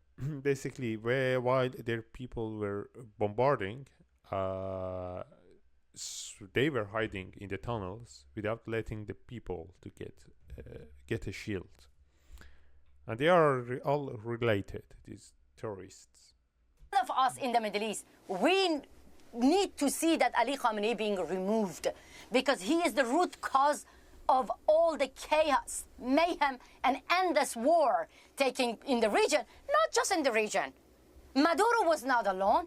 basically while their people were bombarding, they were hiding in the tunnels without letting the people to get a shield. And they are all related, these terrorists. All of us in the Middle East, we need to see that Ali Khamenei being removed, because he is the root cause of all the chaos, mayhem, and endless war taking in the region, not just in the region. Maduro was not alone.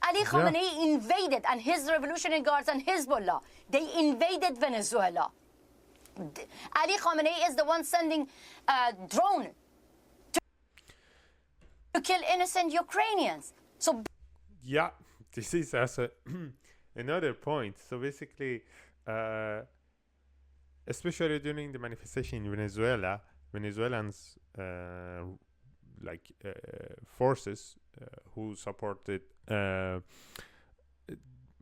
Ali Khamenei invaded, and his Revolutionary Guards and Hezbollah, they invaded Venezuela. Ali Khamenei is the one sending a drone to kill innocent Ukrainians. So yeah, this is as a another point. So basically, especially during the manifestation in Venezuela, Venezuelans forces who supported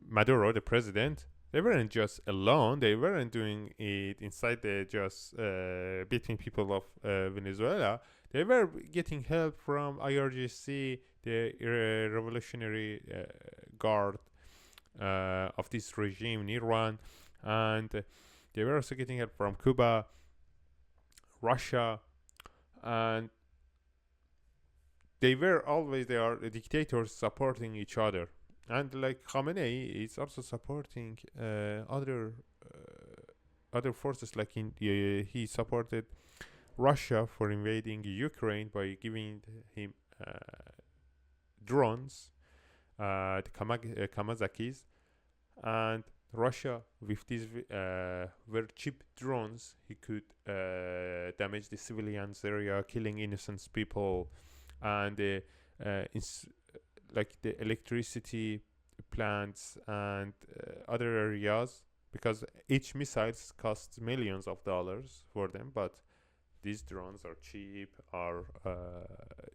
Maduro, the president, they weren't just alone. They weren't doing it inside the just between people of Venezuela. They were getting help from IRGC, the Revolutionary Guard of this regime in Iran, and they were also getting help from Cuba, Russia, and they are dictators supporting each other. And like Khamenei is also supporting other forces. Like he supported Russia for invading Ukraine by giving him drones, the Kamazakis, and Russia with these very cheap drones, he could damage the civilians area, killing innocent people, and like the electricity plants and other areas, because each missiles costs millions of dollars for them, but these drones are cheap,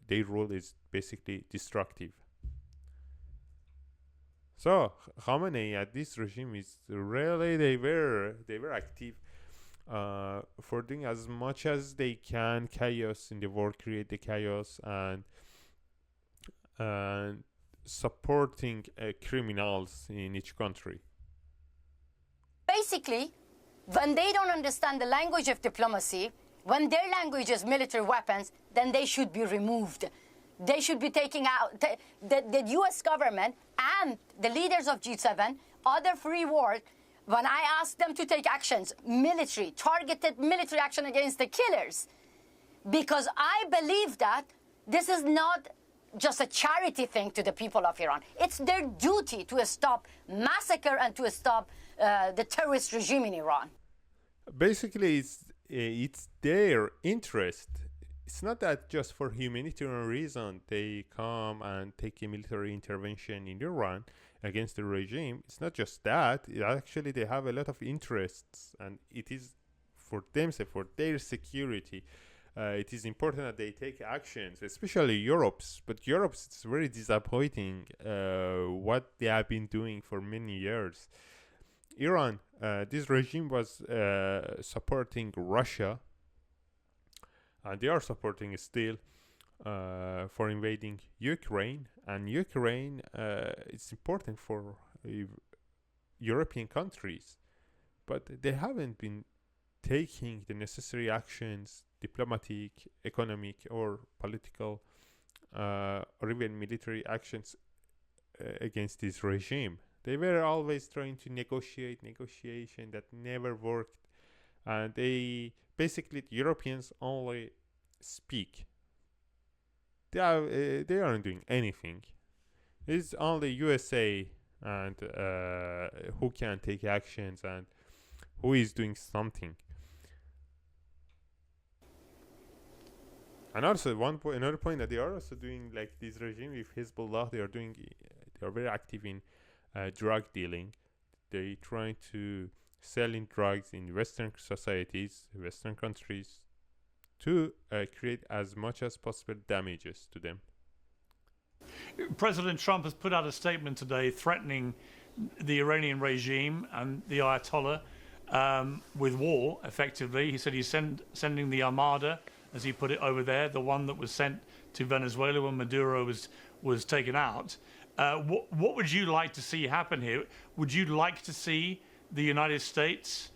their role is basically destructive. So Khamenei at this regime is really, they were active for doing as much as they can chaos in the world, create the chaos, and supporting criminals in each country. Basically, when they don't understand the language of diplomacy, when their language is military weapons, then they should be removed. They should be taken out. The US government and the leaders of G7, other free world, when I ask them to take actions, targeted military action against the killers, because I believe that this is not just a charity thing to the people of Iran. It's their duty to stop massacre and to stop the terrorist regime in Iran. Basically, it's their interest. It's not that just for humanitarian reason they come and take a military intervention in Iran against the regime. It's not just that. Actually, they have a lot of interests, and it is for themselves, for their security. It is important that they take actions, especially Europe's. But Europe's, it's very disappointing what they have been doing for many years. Iran, this regime was supporting Russia, and they are supporting still for invading Ukraine. And Ukraine, it's important for European countries, but they haven't been taking the necessary actions, diplomatic, economic, or political, or even military actions against this regime. They were always trying to negotiation that never worked, and they basically, Europeans only speak. They aren't doing anything. It's only USA and who can take actions and who is doing something. And also another point that they are also doing, like this regime with Hezbollah, they are very active in drug dealing. They trying to selling drugs in Western societies, Western countries, to create as much as possible damages to them. President Trump has put out a statement today threatening the Iranian regime and the Ayatollah with war, effectively. He said he's sending the Armada, as he put it, over there, the one that was sent to Venezuela when Maduro was taken out. What would you like to see happen here? Would you like to see the United States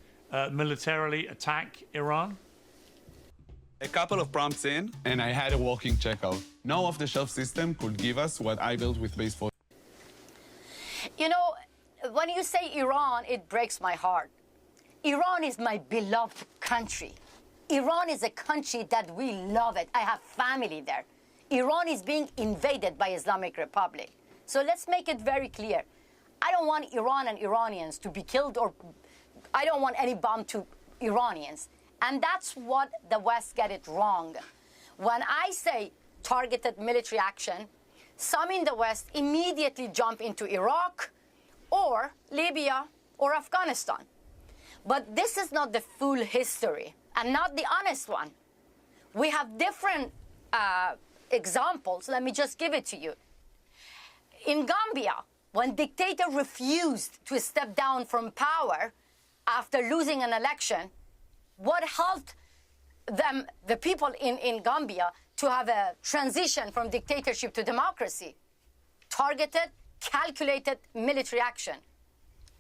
militarily attack Iran? A couple of prompts in, and I had a walking checkout. No off-the-shelf system could give us what I built with Base 4. You know, when you say Iran, it breaks my heart. Iran is my beloved country. Iran is a country that we love it. I have family there. Iran is being invaded by Islamic Republic. So let's make it very clear. I don't want Iran and Iranians to be killed, or I don't want any bomb to Iranians. And that's what the West get it wrong. When I say targeted military action, some in the West immediately jump into Iraq or Libya or Afghanistan. But this is not the full history and not the honest one. We have different examples. Let me just give it to you. In Gambia, when dictator refused to step down from power after losing an election, what helped them, the people in Gambia, to have a transition from dictatorship to democracy? Targeted, calculated military action.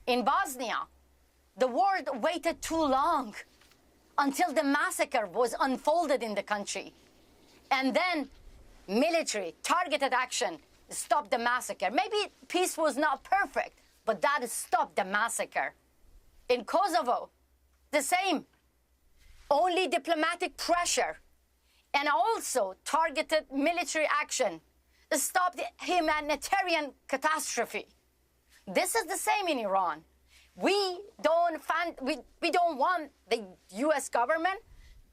In Bosnia, the world waited too long until the massacre was unfolded in the country. And then military, targeted action stopped the massacre. Maybe peace was not perfect, but that stopped the massacre. In Kosovo, the same. Only diplomatic pressure and also targeted military action stopped the humanitarian catastrophe. This is the same in Iran. We don't want the U.S. government,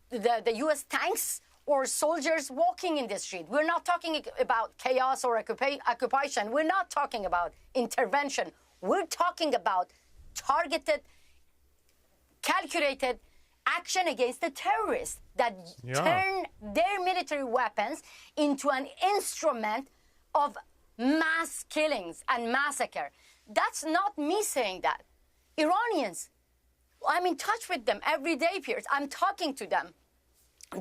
the U.S. tanks or soldiers walking in the street. We're not talking about chaos or occupation. We're not talking about intervention. We're talking about targeted, calculated action against the terrorists that turn their military weapons into an instrument of mass killings and massacre. That's not me saying that. Iranians, I'm in touch with them every day, Piers. I'm talking to them.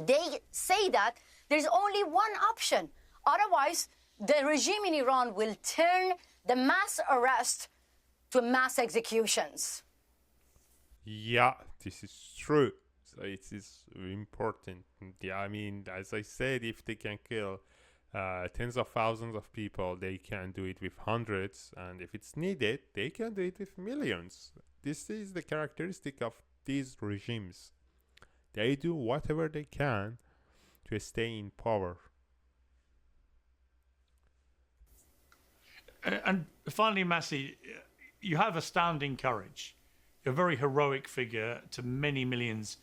They say that there's only one option. Otherwise, the regime in Iran will turn the mass arrest to mass executions. Yeah, this is true. So it is important. Yeah, I mean, as I said, if they can kill tens of thousands of people, they can do it with hundreds. And if it's needed, they can do it with millions. This is the characteristic of these regimes. They do whatever they can to stay in power. And finally, Masih, you have astounding courage. You're a very heroic figure to many millions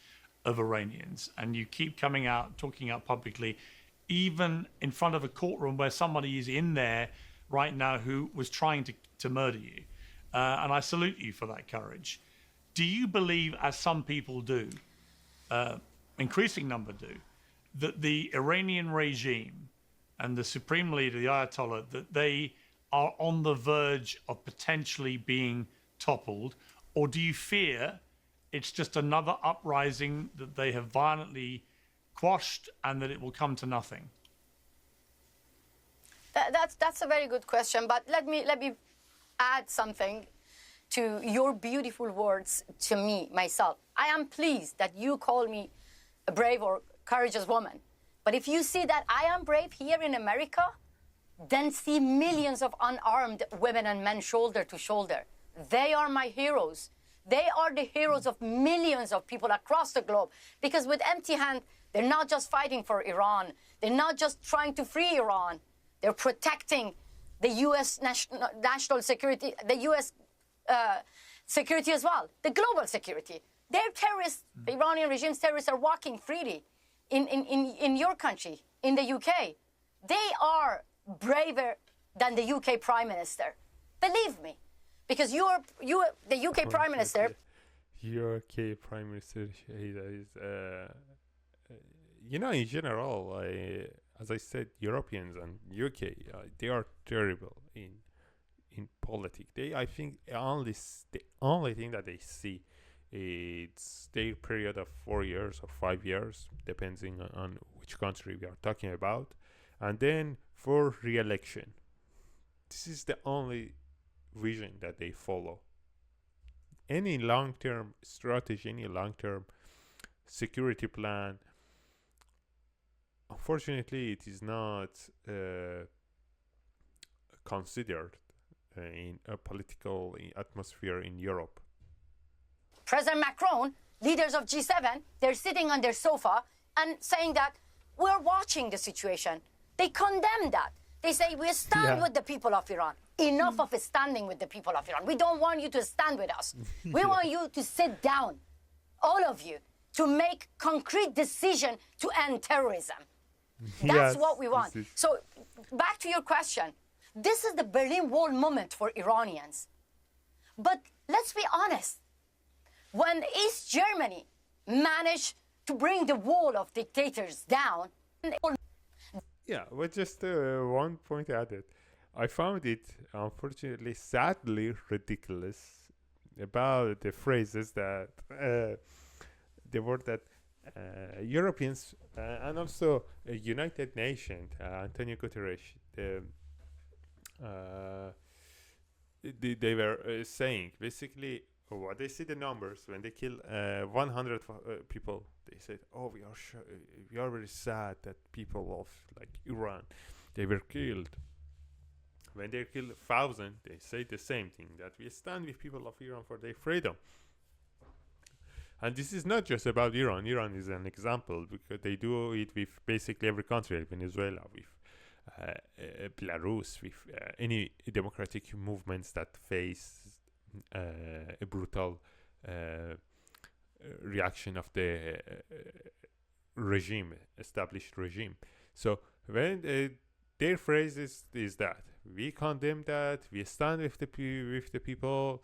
of Iranians, and you keep coming out, talking out publicly, even in front of a courtroom where somebody is in there right now who was trying to murder you. And I salute you for that courage. Do you believe, as some people do, increasing number do, that the Iranian regime and the supreme leader, the Ayatollah, that they are on the verge of potentially being toppled? Or do you fear it's just another uprising that they have violently quashed and that it will come to nothing? That's a very good question, but let me add something to your beautiful words to me, myself. I am pleased that you call me a brave or courageous woman. But if you see that I am brave here in America, then see millions of unarmed women and men shoulder to shoulder. They are my heroes. They are the heroes of millions of people across the globe. Because with empty hand, they're not just fighting for Iran. They're not just trying to free Iran. They're protecting the U.S. national security, the U.S. Security as well, the global security. Their terrorists, the Iranian regime's terrorists, are walking freely in your country, in the UK. They are braver than the UK Prime Minister. Believe me. Because the UK Prime Minister... UK Prime Minister, is, in general, as I said, Europeans and UK, they are terrible in politics. I think the only thing that they see it's their period of 4 years or 5 years, depending on which country we are talking about, and then for re-election. This is the only vision that they follow. Any long-term strategy, any long-term security plan, unfortunately, it is not considered in a political atmosphere in Europe. President Macron, leaders of G7, they're sitting on their sofa and saying that we're watching the situation. They condemn that. They say we stand with the people of Iran. Enough of standing with the people of Iran. We don't want you to stand with us. We want you to sit down, all of you, to make concrete decision to end terrorism. That's what we want. So back to your question. This is the Berlin Wall moment for Iranians. But let's be honest. When East Germany managed to bring the wall of dictators down, Yeah, but just one point added. I found it, unfortunately, sadly ridiculous about the phrases that the word that Europeans and also United Nations, Antonio Guterres, they were saying basically what they see the numbers when they kill 100 people. They said, "Oh, we are very sad that people of like Iran they were killed." When they kill 1,000, they say the same thing, that we stand with people of Iran for their freedom. And this is not just about Iran. Iran is an example because they do it with basically every country, like Venezuela, with Belarus, with any democratic movements that face a brutal reaction of the established regime. So when their phrase is that we condemn that, we stand with the people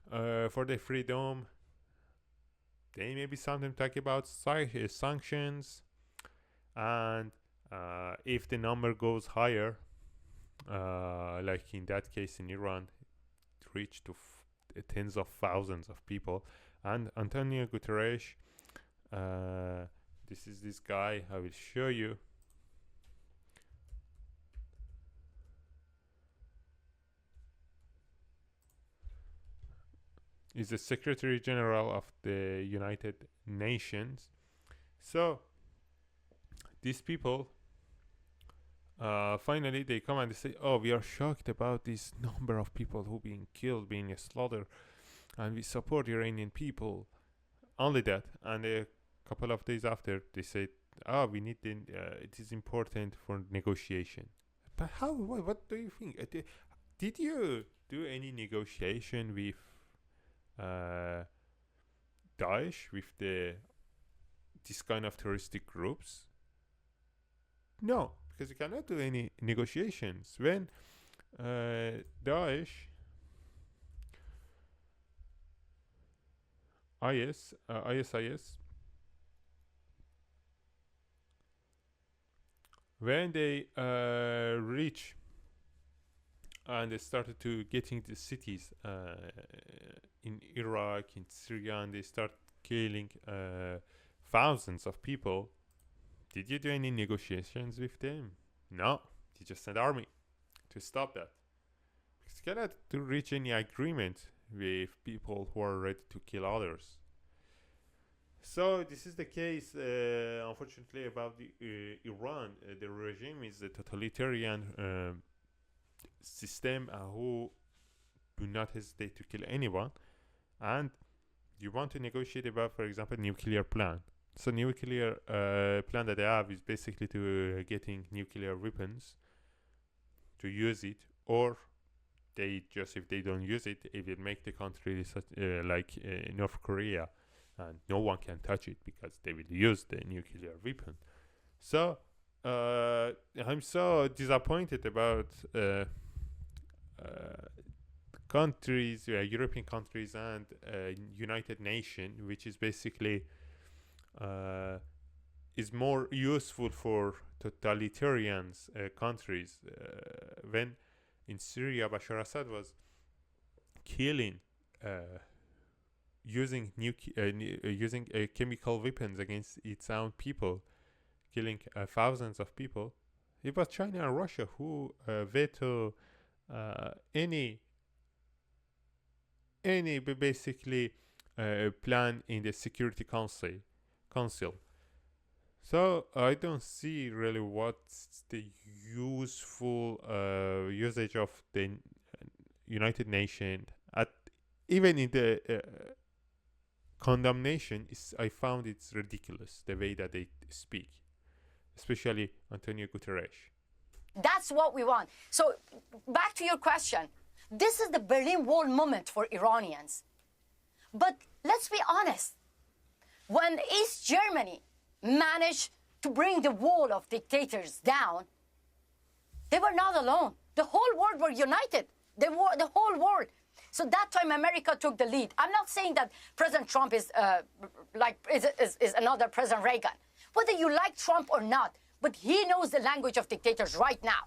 for their freedom. They maybe sometimes talk about sanctions, and if the number goes higher, like in that case in Iran, it reached to tens of thousands of people. And Antonio Guterres, this is this guy, I will show you. Is the Secretary General of the United Nations. So these people finally they come and they say, "Oh, we are shocked about this number of people who being killed, being slaughtered, and we support Iranian people." Only that, and a couple of days after they said, "Oh, we need it is important for negotiation." But how? What do you think? Did you do any negotiation with Daesh, with this kind of terroristic groups? No, because you cannot do any negotiations when Daesh, ISIS, when they reach and they started to get into cities in Iraq, in Syria, and they start killing thousands of people. Did you do any negotiations with them? No, you just sent army to stop that. Because you cannot reach any agreement with people who are ready to kill others. So this is the case, unfortunately, about Iran. The regime is a totalitarian system who do not hesitate to kill anyone, and you want to negotiate about, for example, nuclear plan. So nuclear plan that they have is basically to getting nuclear weapons to use it, or they just, if they don't use it, it will make the country such, like North Korea, and no one can touch it because they will use the nuclear weapon. So I'm so disappointed about countries, European countries, and United Nations, which is basically is more useful for totalitarian countries. When in Syria, Bashar Assad was killing, using chemical weapons against its own people, killing thousands of people. It was China and Russia who veto any basically plan in the Security Council. So I don't see really what's the useful usage of the United Nations. Even in the condemnation, I found it's ridiculous the way that they speak, especially Antonio Guterres. That's what we want. So back to your question. This is the Berlin Wall moment for Iranians. But let's be honest. When East Germany managed to bring the wall of dictators down, they were not alone. The whole world were united. The whole world. So that time, America took the lead. I'm not saying that President Trump is another President Reagan. Whether you like Trump or not, but he knows the language of dictators right now.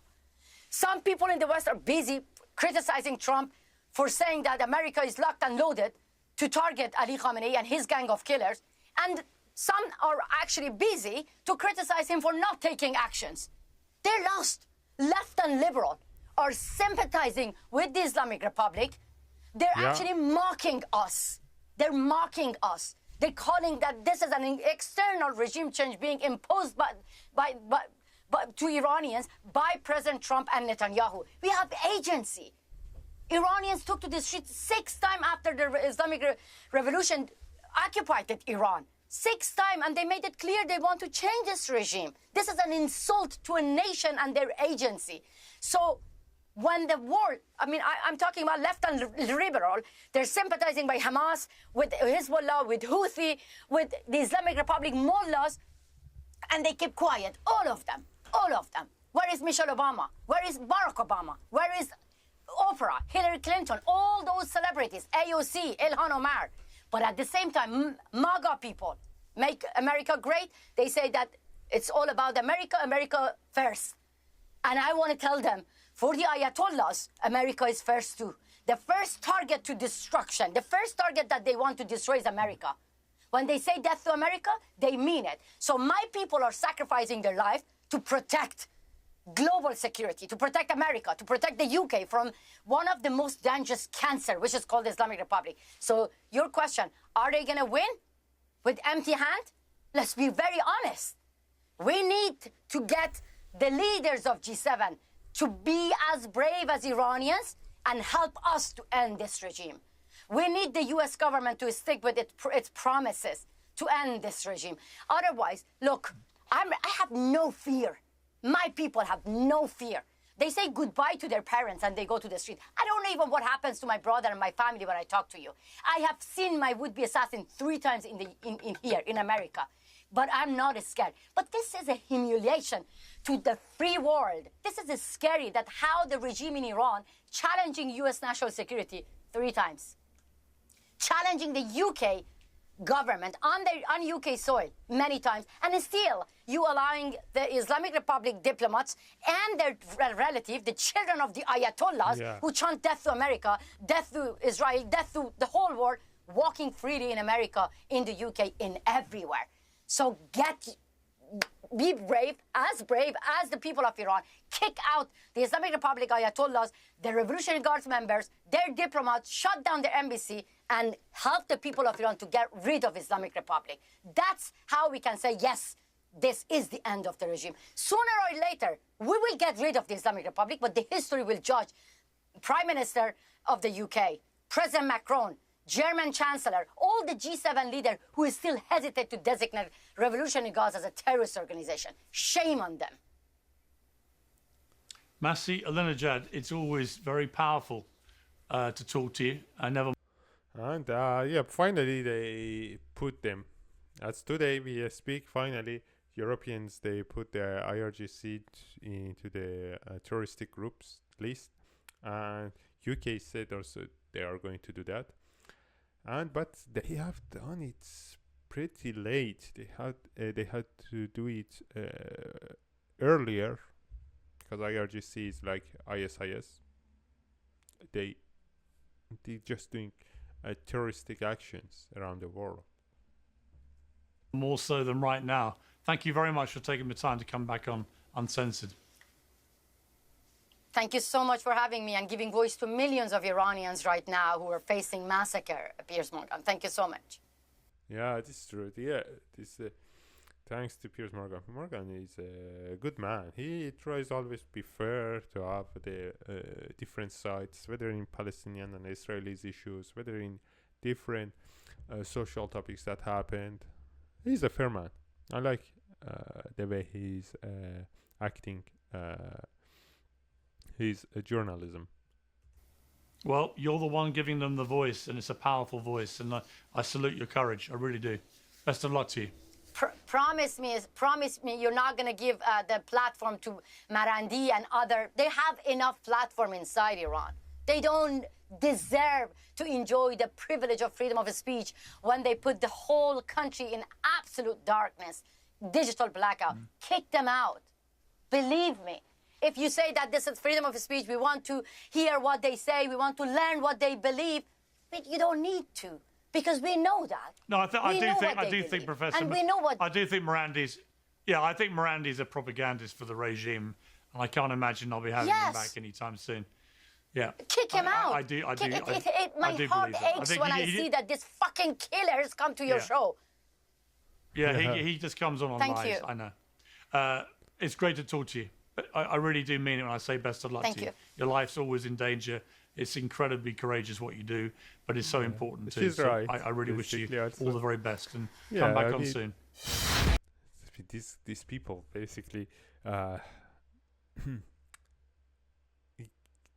Some people in the West are busy criticizing Trump for saying that America is locked and loaded to target Ali Khamenei and his gang of killers. And some are actually busy to criticize him for not taking actions. They're lost. Left and liberal are sympathizing with the Islamic Republic. They're actually mocking us. They're mocking us. They're calling that this is an external regime change being imposed to Iranians by President Trump and Netanyahu. We have agency. Iranians took to the streets 6 times after the Islamic Revolution occupied Iran. 6 times, and they made it clear they want to change this regime. This is an insult to a nation and their agency. So when the war, I'm talking about left and liberal, they're sympathizing by Hamas, with Hezbollah, with Houthi, with the Islamic Republic mullahs, and they keep quiet, all of them. Where is Michelle Obama? Where is Barack Obama? Where is Oprah, Hillary Clinton, all those celebrities, AOC, Ilhan Omar? But at the same time, MAGA people make America great. They say that it's all about America, America first. And I want to tell them, for the Ayatollahs, America is first too. The first target to destruction, the first target that they want to destroy is America. When they say death to America, they mean it. So my people are sacrificing their life to protect global security, to protect America, to protect the UK from one of the most dangerous cancer, which is called the Islamic Republic. So your question, are they going to win with empty hand? Let's be very honest. We need to get the leaders of G7 to be as brave as Iranians and help us to end this regime. We need the US government to stick with its promises to end this regime. Otherwise, look, I have no fear. My people have no fear. They say goodbye to their parents and they go to the street. I don't know even what happens to my brother and my family when I talk to you. I have seen my would-be assassin 3 times in here in America, but I'm not scared. But this is a humiliation to the free world. This is scary that how the regime in Iran challenging U.S. national security 3 times, challenging the UK government on UK soil many times, and still you allowing the Islamic Republic diplomats and their relative, the children of the Ayatollahs, who chant death to America, death to Israel, death to the whole world, walking freely in America, in the UK, in everywhere. So be brave as the people of Iran. Kick out the Islamic Republic Ayatollahs, the Revolutionary Guards members, their diplomats, shut down their embassy, and help the people of Iran to get rid of Islamic Republic. That's how we can say, yes, this is the end of the regime. Sooner or later, we will get rid of the Islamic Republic, but the history will judge Prime Minister of the UK, President Macron, German Chancellor, all the G7 leaders who still hesitate to designate Revolutionary Guards as a terrorist organization. Shame on them. Masih Alinejad, it's always very powerful to talk to you. And finally they put them. As today we speak, finally Europeans, they put their IRGC into the terroristic groups list, and UK said also they are going to do that. But they have done it pretty late. They had to do it earlier, because IRGC is like ISIS. They just doing terroristic actions around the world. More so than right now. Thank you very much for taking the time to come back on Uncensored. Thank you so much for having me and giving voice to millions of Iranians right now who are facing massacre, Piers Morgan. Thank you so much. Yeah, this is true. Yeah, thanks to Piers Morgan. Morgan is a good man. He tries always be fair, to have the different sides, whether in Palestinian and Israelis issues, whether in different social topics that happened. He's a fair man. I like the way he's acting his journalism. Well, you're the one giving them the voice, and it's a powerful voice, and I salute your courage. I really do. Best of luck to you. Promise me you're not going to give the platform to Marandi and other. They have enough platform inside Iran. They don't deserve to enjoy the privilege of freedom of speech when they put the whole country in absolute darkness, digital blackout. Kick them out. Believe me. If you say that this is freedom of speech, we want to hear what they say, we want to learn what they believe, but you don't need to, because we know that. No, I do think, Professor, and we know what. I do think Mirandi's, I think Mirandi's a propagandist for the regime, and I can't imagine I'll be having him back anytime soon. Yeah. Kick him out. I do. My heart aches when I see that this fucking killer has come to your show. Yeah, he just comes on Thank lies. you. I know. It's great to talk to you. I really do mean it when I say best of luck to you. Thank you. Your life's always in danger. It's incredibly courageous what you do, but it's so important too. He's right. I really wish you all the very best, and Yeah, come back I on mean, soon. These people basically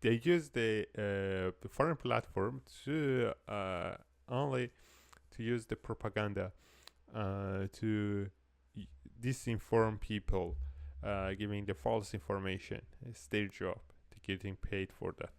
they use the foreign platform to only to use the propaganda to disinform people, giving the false information. It's their job. They're getting paid for that.